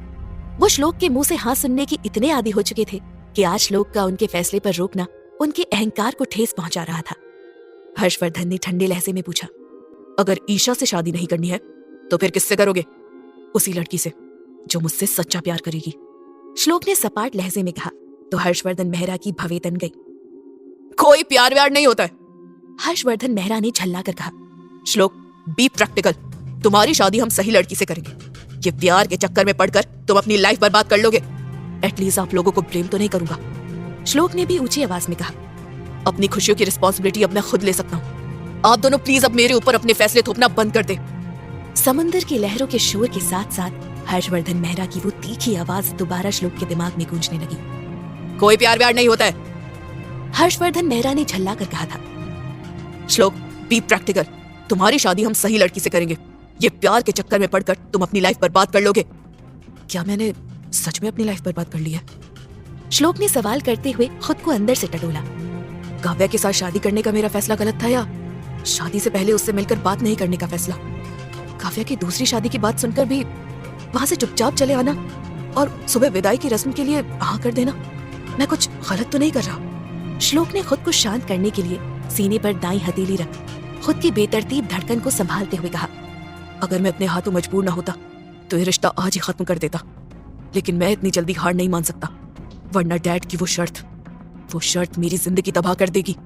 वो श्लोक के मुंह से हाँ सुनने की इतने आदी हो चुके थे कि आज श्लोक का उनके फैसले पर रोकना उनके अहंकार को ठेस पहुंचा रहा था। हर्षवर्धन ने ठंडे लहजे में पूछा, अगर ईशा से शादी नहीं करनी है तो फिर किससे करोगे? उसी लड़की से जो मुझसे सच्चा प्यार करेगी। श्लोक ने सपाट लहजे में कहा तो हर्षवर्धन मेहरा की भवें तन गई। कोई प्यार व्यार नहीं होता है। हर्षवर्धन मेहरा ने झल्ला कर कहा, श्लोक बी प्रैक्टिकल, तुम्हारी शादी हम सही लड़की से करेंगे। ये प्यार के चक्कर में पड़कर तुम अपनी लाइफ बर्बाद कर लोगे। एटलीस्ट आप लोगों को ब्लेम तो नहीं करूंगा। श्लोक ने भी ऊंची आवाज में कहा, अपनी खुशियों की रिस्पॉन्सिबिलिटी अब मैं खुद ले सकता हूँ। आप दोनों प्लीज अब मेरे ऊपर अपने फैसले थोपना बंद कर दे। समंदर की लहरों के शोर के साथ साथ हर्षवर्धन मेहरा की वो तीखी आवाज दोबारा श्लोक के दिमाग में गूंजने लगी। कोई प्यार व्यार नहीं होता है। हर्षवर्धन मेहरा ने झल्ला कर कहा था, श्लोक बी प्रैक्टिकल, तुम्हारी शादी हम सही लड़की से करेंगे। ये प्यार के चक्कर में पड़कर तुम अपनी लाइफ बर्बाद कर लोगे। क्या मैंने सच में अपनी लाइफ बर्बाद कर ली है? श्लोक ने सवाल करते हुए खुद को अंदर से टटोला। काव्या के साथ शादी करने का मेरा फैसला गलत था या शादी से पहले उससे मिलकर बात नहीं करने का फैसला? काव्या की दूसरी शादी की बात सुनकर भी वहां से चुपचाप चले आना और सुबह विदाई की रस्म के लिए हाँ कर देना, मैं कुछ गलत तो नहीं कर रहा? श्लोक ने खुद को शांत करने के लिए सीने पर दाईं हथेली रख खुद की बेतरतीब धड़कन को संभालते हुए कहा, अगर मैं अपने हाथों मजबूर ना होता तो ये रिश्ता आज ही खत्म कर देता, लेकिन मैं इतनी जल्दी हार नहीं मान सकता, वरना डैड की वो शर्त मेरी जिंदगी तबाह कर देगी।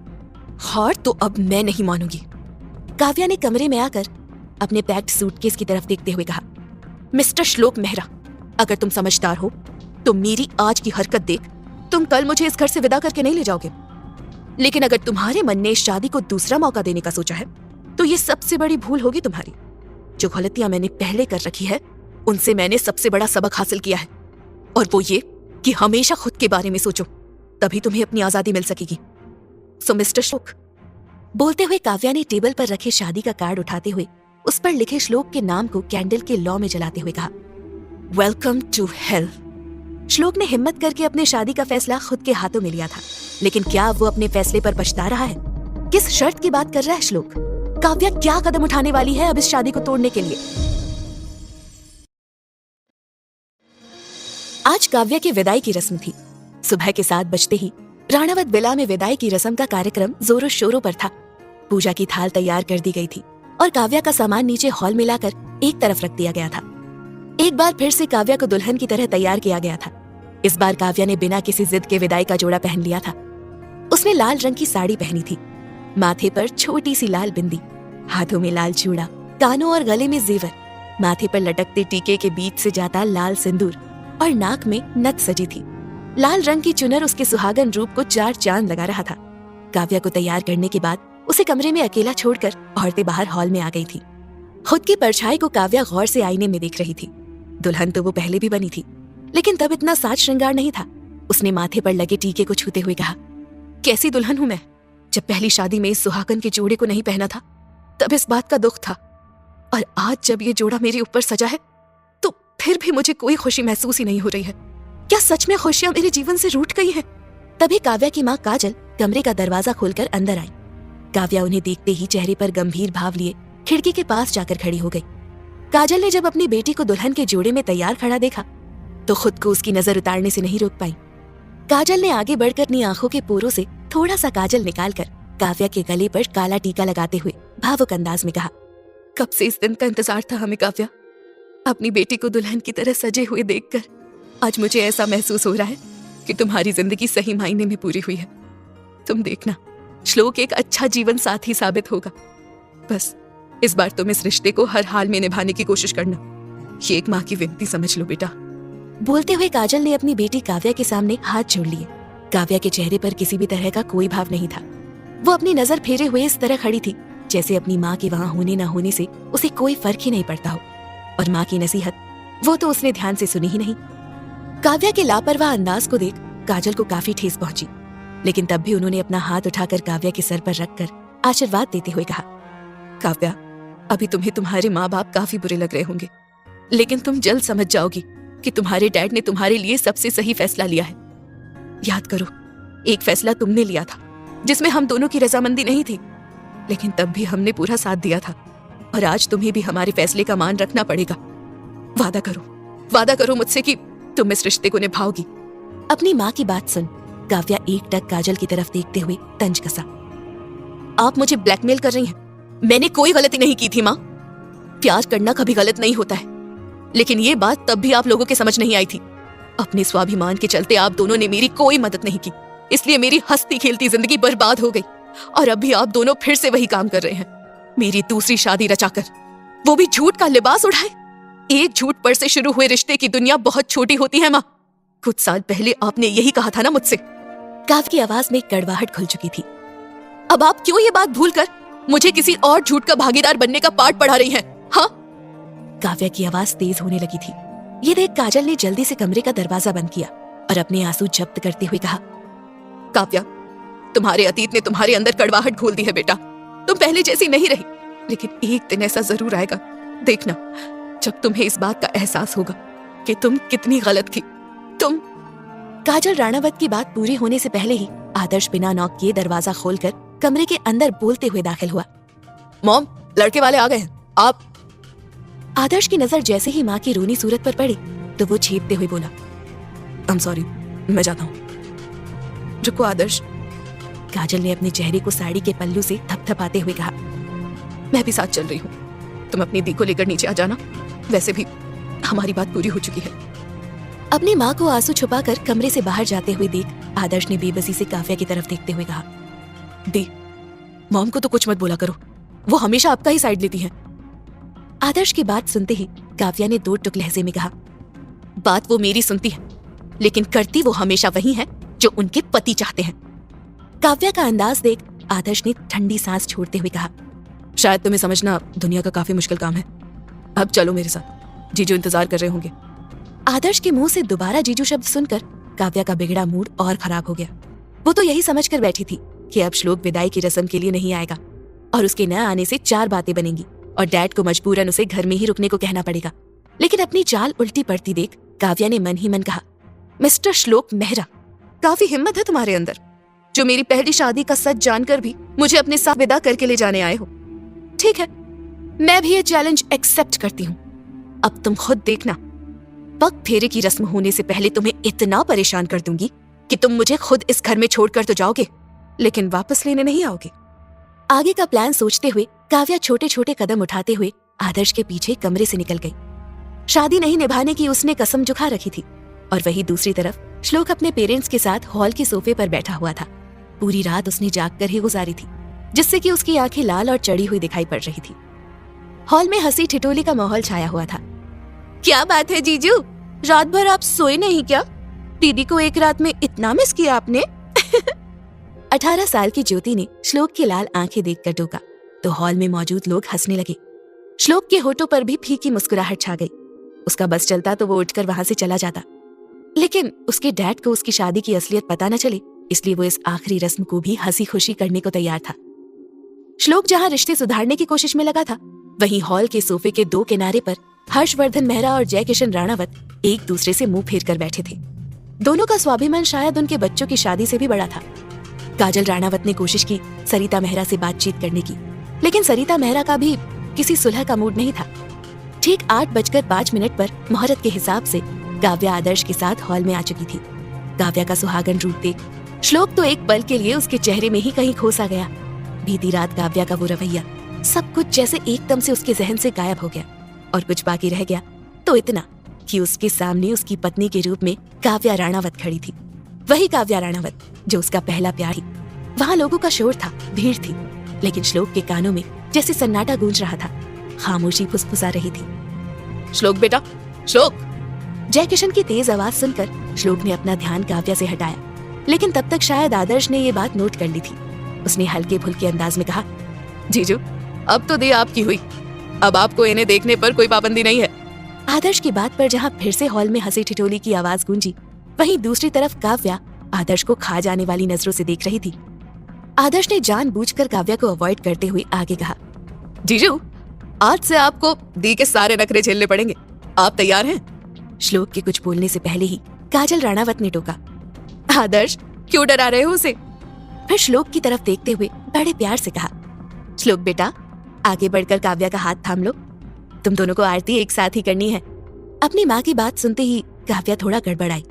हार तो अब मैं नहीं मानूंगी। काव्या ने कमरे में आकर अपने पैक्ड सूटकेस की तरफ देखते हुए कहा, मिस्टर श्लोक मेहरा, अगर तुम समझदार हो तो मेरी आज की हरकत देख तुम कल मुझे इस घर से विदा करके नहीं ले जाओगे, लेकिन अगर तुम्हारे मन ने इस शादी को दूसरा मौका देने का सोचा है तो ये सबसे बड़ी भूल होगी तुम्हारी। जो गलतियां मैंने पहले कर रखी है उनसे मैंने सबसे बड़ा सबक हासिल किया है, और वो ये कि हमेशा खुद के बारे में सोचो, तभी तुम्हें अपनी आजादी मिल सकेगी। सो मिस्टर श्लोक। बोलते हुए काव्या ने टेबल पर रखे शादी का कार्ड उठाते हुए उस पर लिखे श्लोक के नाम को कैंडल के लौ में जलाते हुए कहा, वेलकम टू हेल। श्लोक ने हिम्मत करके अपने शादी का फैसला खुद के हाथों में लिया था, लेकिन क्या वो अपने फैसले पर पछता रहा है? किस शर्त की बात कर रहा है श्लोक? काव्या क्या कदम उठाने वाली है अब इस शादी को तोड़ने के लिए? आज काव्या की विदाई की रस्म थी। सुबह के 7 बजते ही राणावत विला में विदाई की रस्म का कार्यक्रम जोरों शोरों पर था। पूजा की थाल तैयार कर दी गई थी और काव्या का सामान नीचे हॉल में लाकर एक तरफ रख दिया गया था। एक बार फिर से काव्या को दुल्हन की तरह तैयार किया गया था। इस बार काव्या ने बिना किसी जिद के विदाई का जोड़ा पहन लिया था। उसने लाल रंग की साड़ी पहनी थी, माथे पर छोटी सी लाल बिंदी, हाथों में लाल चूड़ा, कानों और गले में जेवर, माथे पर लटकते टीके के बीच से जाता लाल सिंदूर और नाक में नथ सजी थी। लाल रंग की चुनर उसके सुहागन रूप को 4 चांद लगा रहा था। काव्या को तैयार करने के बाद उसे कमरे में अकेला छोड़कर औरतें बाहर हॉल में आ गई थी। खुद की परछाई को काव्या गौर से आईने में देख रही थी। दुल्हन तो वो पहले भी बनी थी, लेकिन तब इतना साज श्रृंगार नहीं था। उसने माथे पर लगे टीके को छूते हुए कहा, कैसी दुल्हन हूं मैं? जब पहली शादी में इस सुहागन के जोड़े को नहीं पहना था तब इस बात का दुख था, और आज जब ये जोड़ा मेरे ऊपर सजा है तो फिर भी मुझे कोई खुशी महसूस ही नहीं हो रही है। क्या सच में खुशियां मेरे जीवन से रूठ गई हैं? तभी काव्या की माँ काजल कमरे का दरवाजा खोलकर अंदर आई। काव्या उन्हें देखते ही चेहरे पर गंभीर भाव लिए खिड़की के पास जाकर खड़ी हो गई। काजल ने जब अपनी बेटी को दुल्हन के जोड़े में तैयार खड़ा देखा तो खुद को उसकी नजर उतारने से नहीं रोक पाई। काजल ने आगे बढ़कर अपनी आंखों के पोरों से थोड़ा सा काजल निकालकर काव्या के गले पर काला टीका लगाते हुए भावुक अंदाज में कहा, कब से इस दिन का इंतजार था हमें काव्या। अपनी बेटी को दुल्हन की तरह सजे हुए देखकर आज मुझे ऐसा महसूस हो रहा है कि तुम्हारी जिंदगी सही मायने में पूरी हुई है। तुम देखना, श्लोक एक अच्छा जीवन साथी साबित होगा। बस इस बार तुम इस रिश्ते को हर हाल में निभाने की कोशिश करना। ये एक माँ की विनती समझ लो बेटा। बोलते हुए काजल ने अपनी बेटी काव्या के सामने हाथ जोड़ लिए। काव्या के चेहरे पर किसी भी तरह का कोई भाव नहीं था। वो अपनी नजर फेरे हुए इस तरह खड़ी थी जैसे अपनी माँ के वहां होने न होने से उसे कोई फर्क ही नहीं पड़ता हो, और माँ की नसीहत वो तो उसने ध्यान से सुनी ही नहीं। काव्या के लापरवाह अंदाज को देख काजल को काफी ठेस पहुंची, लेकिन तब भी उन्होंने अपना हाथ उठाकर काव्या के सर पर रखकर आशीर्वाद देते हुए कहा, काव्या, अभी तुम्हें तुम्हारे माँ बाप काफी बुरे लग रहे होंगे, लेकिन तुम जल्द समझ जाओगी कि तुम्हारे डैड ने तुम्हारे लिए सबसे सही फैसला लिया है। याद करो, एक फैसला तुमने लिया था जिसमें हम दोनों की रजामंदी नहीं थी, लेकिन तब भी हमने पूरा साथ दिया था, और आज तुम्हें भी हमारे फैसले का मान रखना पड़ेगा। वादा करो मुझसे कि तुम इस रिश्ते को निभाओगी। अपनी माँ की बात सुन काव्या एकटक काजल की तरफ देखते हुए तंज कसा। आप मुझे ब्लैकमेल कर रही हैं? मैंने कोई गलती नहीं की थी माँ। प्यार करना कभी गलत नहीं होता है, लेकिन ये बात तब भी आप लोगों के समझ नहीं आई थी। अपने स्वाभिमान के चलते आप दोनों ने मेरी कोई मदद नहीं की, इसलिए मेरी हंसती खेलती जिंदगी बर्बाद हो गई, और अभी आप दोनों फिर से वही काम कर रहे हैं, मेरी दूसरी शादी रचाकर, वो भी झूठ का लिबास उड़ाए। एक झूठ पर से शुरू हुए रिश्ते की दुनिया बहुत छोटी होती है माँ। कुछ साल पहले आपने यही कहा था ना मुझसे। काव्या की आवाज में कड़वाहट घुल चुकी थी। अब आप क्यों ये बात भूलकर मुझे किसी और झूठ का भागीदार बनने का पाठ पढ़ा रही हैं? हाँ? काव्या की आवाज तेज होने लगी थी। ये देख काजल ने जल्दी से कमरे का दरवाजा बंद किया और अपने आंसू जब्त करते हुए कहा, काव्या, तुम्हारे अतीत ने तुम्हारे अंदर कड़वाहट घोल दी है बेटा। तुम पहले जैसी नहीं रही, लेकिन एक दिन ऐसा जरूर आएगा, देखना, जब तुम्हें इस बात का एहसास होगा कि तुम कितनी गलत थी। तुम। काजल राणावत की बात पूरी होने से पहले ही आदर्श बिना नॉक किए दरवाजा खोलकर कमरे के अंदर बोलते हुए दाखिल हुआ, मॉम, लड़के वाले आ गए हैं। आप। आदर्श की नजर जैसे ही माँ की रोनी सूरत पर पड़ी तो वो छींकते हुए बोला, I'm sorry, मैं जाता हूँ। रुको आदर्श, काजल ने अपने चेहरे को साड़ी के पल्लू से थपथपाते हुए कहा, मैं भी साथ चल रही हूँ, तुम अपनी दी को लेकर नीचे आ जाना, वैसे भी हमारी बात पूरी हो चुकी है। अपनी माँ को आंसू छुपाकर कमरे से बाहर जाते हुए देख आदर्श ने बेबसी से काव्या की तरफ देखते हुए कहा, दी, मॉम को तो कुछ मत बोला करो, वो हमेशा आपका ही साइड लेती हैं। आदर्श की बात सुनते ही काव्या ने दो टुक लहजे में कहा, बात वो मेरी सुनती है, लेकिन करती वो हमेशा वही है जो उनके पति चाहते हैं। काव्या का अंदाज देख आदर्श ने ठंडी सांस छोड़ते हुए कहा, शायद तुम्हें समझना दुनिया का काफी मुश्किल काम है, अब चलो मेरे साथ, जीजू इंतजार कर रहे होंगे। आदर्श के मुंह से दोबारा जीजू शब्द सुनकर काव्या का बिगड़ा मूड और खराब हो गया। वो तो यही समझकर बैठी थी कि अब श्लोक विदाई की रस्म के लिए नहीं आएगा और उसके न आने से 4 बातें बनेंगी और डैड को मजबूरन उसे घर में ही रुकने को कहना पड़ेगा। लेकिन अपनी चाल उल्टी पड़ती देख काव्या ने मन ही मन कहा, मिस्टर श्लोक मेहरा, काफी हिम्मत है तुम्हारे अंदर, जो मेरी पहली शादी का सच जानकर भी मुझे अपने साथ विदा करके ले जाने आए हो। ठीक है, मैं भी ये चैलेंज एक्सेप्ट करती हूँ। अब तुम खुद देखना, पग फेरे की रस्म होने से पहले तुम्हें इतना परेशान कर दूंगी कि तुम मुझे खुद इस घर में छोड़कर तो जाओगे, लेकिन वापस लेने नहीं आओगे। आगे का प्लान सोचते हुए काव्या छोटे छोटे कदम उठाते हुए आदर्श के पीछे कमरे से निकल गई। शादी नहीं निभाने की उसने कसम जुखा रखी थी और वहीं दूसरी तरफ श्लोक अपने पेरेंट्स के साथ हॉल के सोफे पर बैठा हुआ था। पूरी रात उसने जागकर ही गुजारी थी, जिससे कि उसकी आंखें लाल और चढ़ी हुई दिखाई पड़ रही थी। हॉल में हंसी ठिठोली का माहौल छाया हुआ था। क्या बात है जीजू, रात भर आप सोए नहीं क्या? दीदी को एक रात में इतना मिस किया आपने? 18 साल की ज्योति ने श्लोक की लाल आंखें देखकर टोका तो हॉल में मौजूद लोग हंसने लगे। श्लोक के होठों पर भी फीकी मुस्कुराहट छा गई। उसका बस चलता तो वो उठकर वहां से चला जाता, लेकिन उसके डैड को उसकी शादी की असलियत पता न चले, इसलिए वो इस आखिरी रस्म को भी हंसी खुशी करने को तैयार था। श्लोक जहां रिश्ते सुधारने की कोशिश में लगा था, वहीं हॉल के सोफे के दो किनारे पर हर्षवर्धन मेहरा और जय किशन राणावत एक दूसरे से मुंह फेर कर बैठे थे। दोनों का स्वाभिमान शायद उनके बच्चों की शादी से भी बड़ा था। काजल राणावत ने कोशिश की सरिता मेहरा से बातचीत करने की, लेकिन सरिता मेहरा का भी किसी सुलह का मूड नहीं था। ठीक 8:05 पर मुहूर्त के हिसाब से काव्या आदर्श के साथ हॉल में आ चुकी थी। काव्या का सुहागन रूप देख श्लोक तो एक पल के लिए उसके चेहरे में ही कहीं खो सा गया। बीती रात काव्या का वो रवैया, सब कुछ जैसे एकदम से उसके जहन से गायब हो गया और कुछ बाकी रह गया तो इतना कि उसके सामने उसकी पत्नी के रूप में काव्या राणावत खड़ी थी। वही काव्या राणावत जो उसका पहला प्यार थी। वहाँ लोगों का शोर था, भीड़ थी, लेकिन श्लोक के कानों में जैसे सन्नाटा गूंज रहा था, खामोशी फुसफुसा रही थी। श्लोक बेटा, श्लोक। जय किशन की तेज आवाज सुनकर श्लोक ने अपना ध्यान काव्या से हटाया, लेकिन तब तक शायद आदर्श ने ये बात नोट कर ली थी। उसने हल्के फुल्के अंदाज में कहा, जीजू अब तो दी आपकी हुई, अब आपको इन्हें देखने पर कोई पाबंदी नहीं है। आदर्श की बात पर जहाँ फिर से हॉल में हंसी ठिठोली की आवाज गूंजी, वहीं दूसरी तरफ काव्या आदर्श को खा जाने वाली नजरों से देख रही थी। आदर्श ने जानबूझकर काव्या को अवॉइड करते हुए आगे कहा, जीजू आज से आपको दी के सारे नखरे झेलने पड़ेंगे, आप तैयार हैं? श्लोक के कुछ बोलने से पहले ही काजल राणावत ने टोका, आदर्श क्यों डरा रहे हो उसे? फिर श्लोक की तरफ देखते हुए बड़े प्यार से कहा, श्लोक बेटा आगे बढ़कर काव्या का हाथ थाम लो, तुम दोनों को आरती एक साथ ही करनी है। अपनी माँ की बात सुनते ही काव्या थोड़ा गड़बड़ाई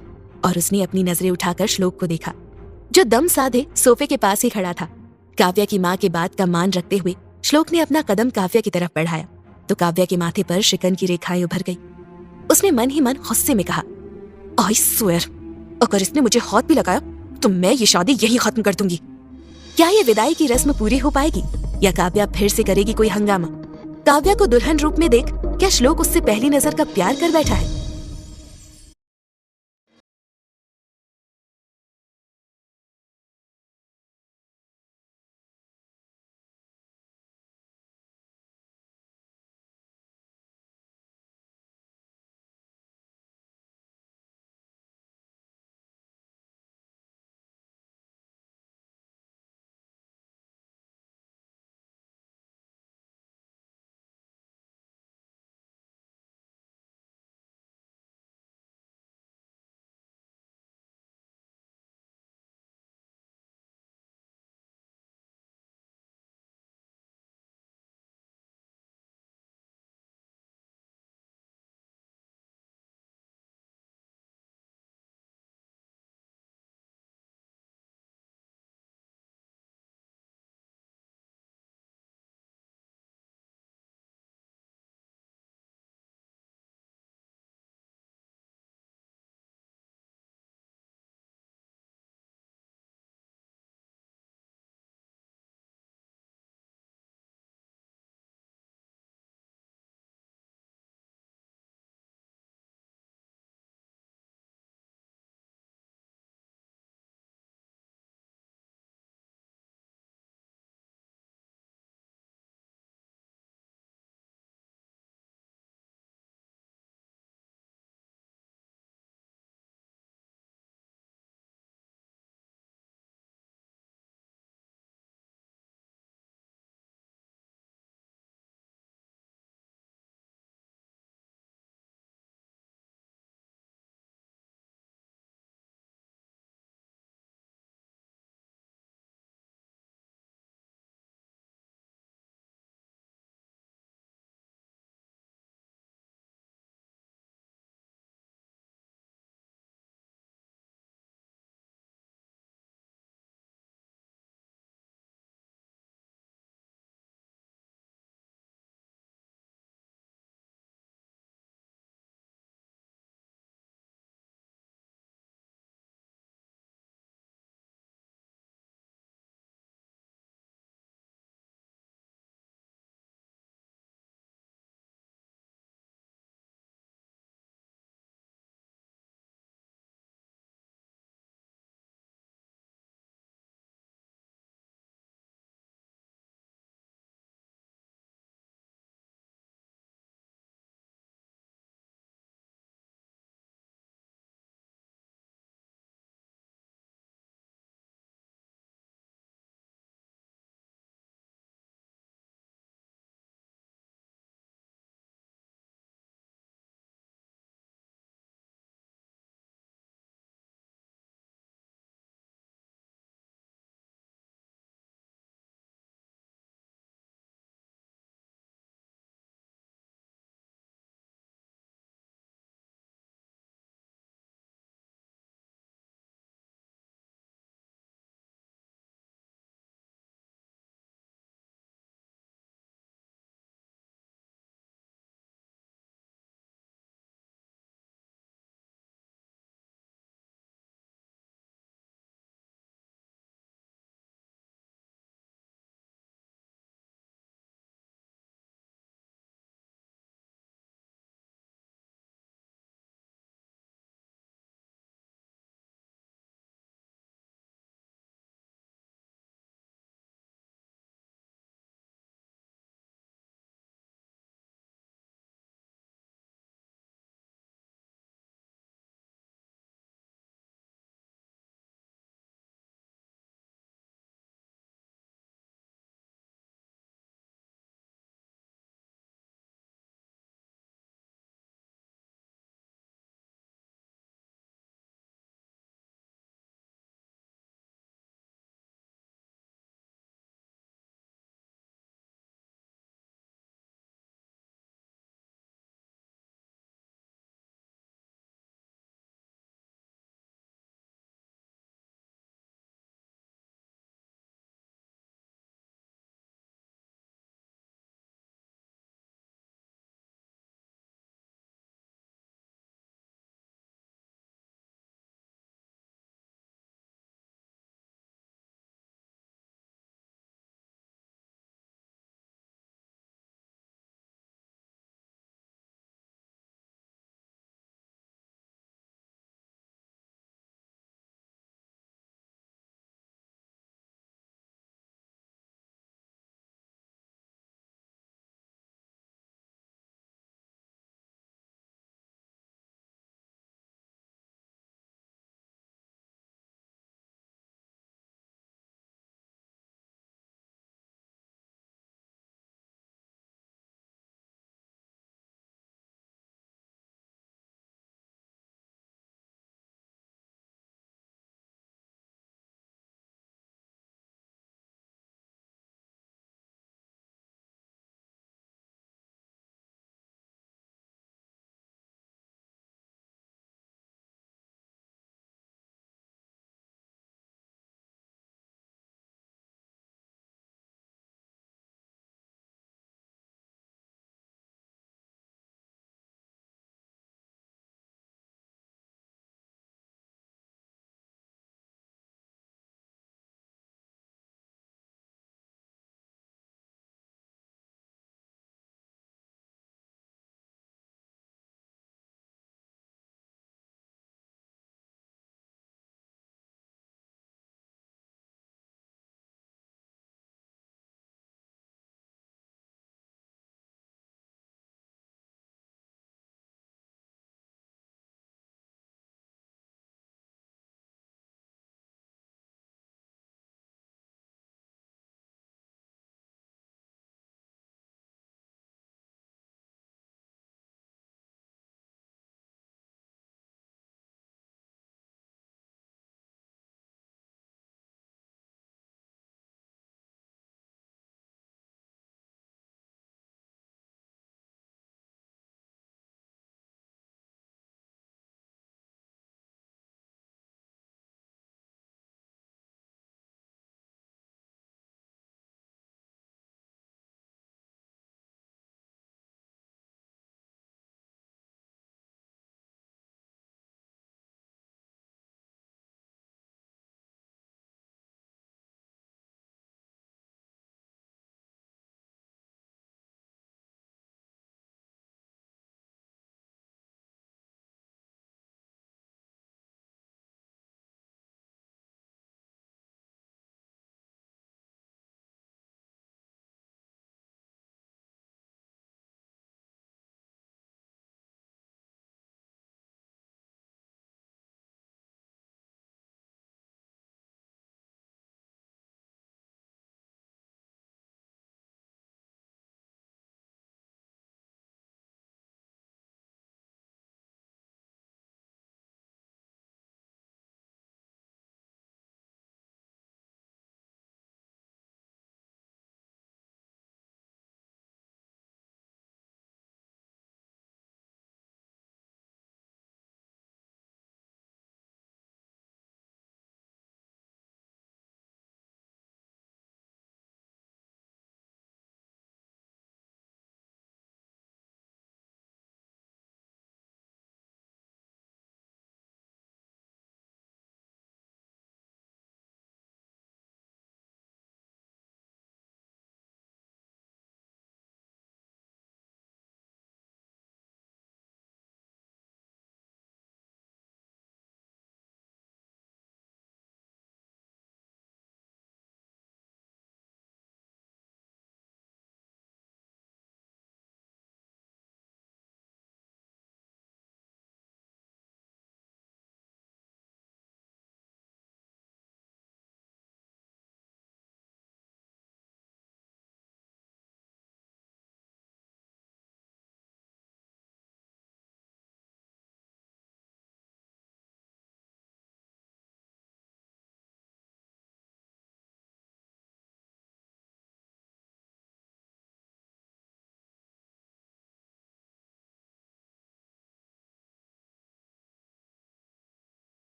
और उसने अपनी नजरें उठाकर श्लोक को देखा, जो दम साधे सोफे के पास ही खड़ा था। काव्या की माँ के बात का मान रखते हुए श्लोक ने अपना कदम काव्या की तरफ बढ़ाया तो काव्या के माथे पर शिकन की रेखाएं उभर गई। उसने मन ही मन गुस्से में कहा, आई स्वेयर, अगर इसने मुझे हाथ भी लगाया तो मैं ये शादी यही खत्म कर दूंगी। क्या ये विदाई की रस्म पूरी हो पाएगी या काव्या फिर से करेगी कोई हंगामा? काव्या को दुल्हन रूप में देख क्या श्लोक उससे पहली नजर का प्यार कर बैठा है?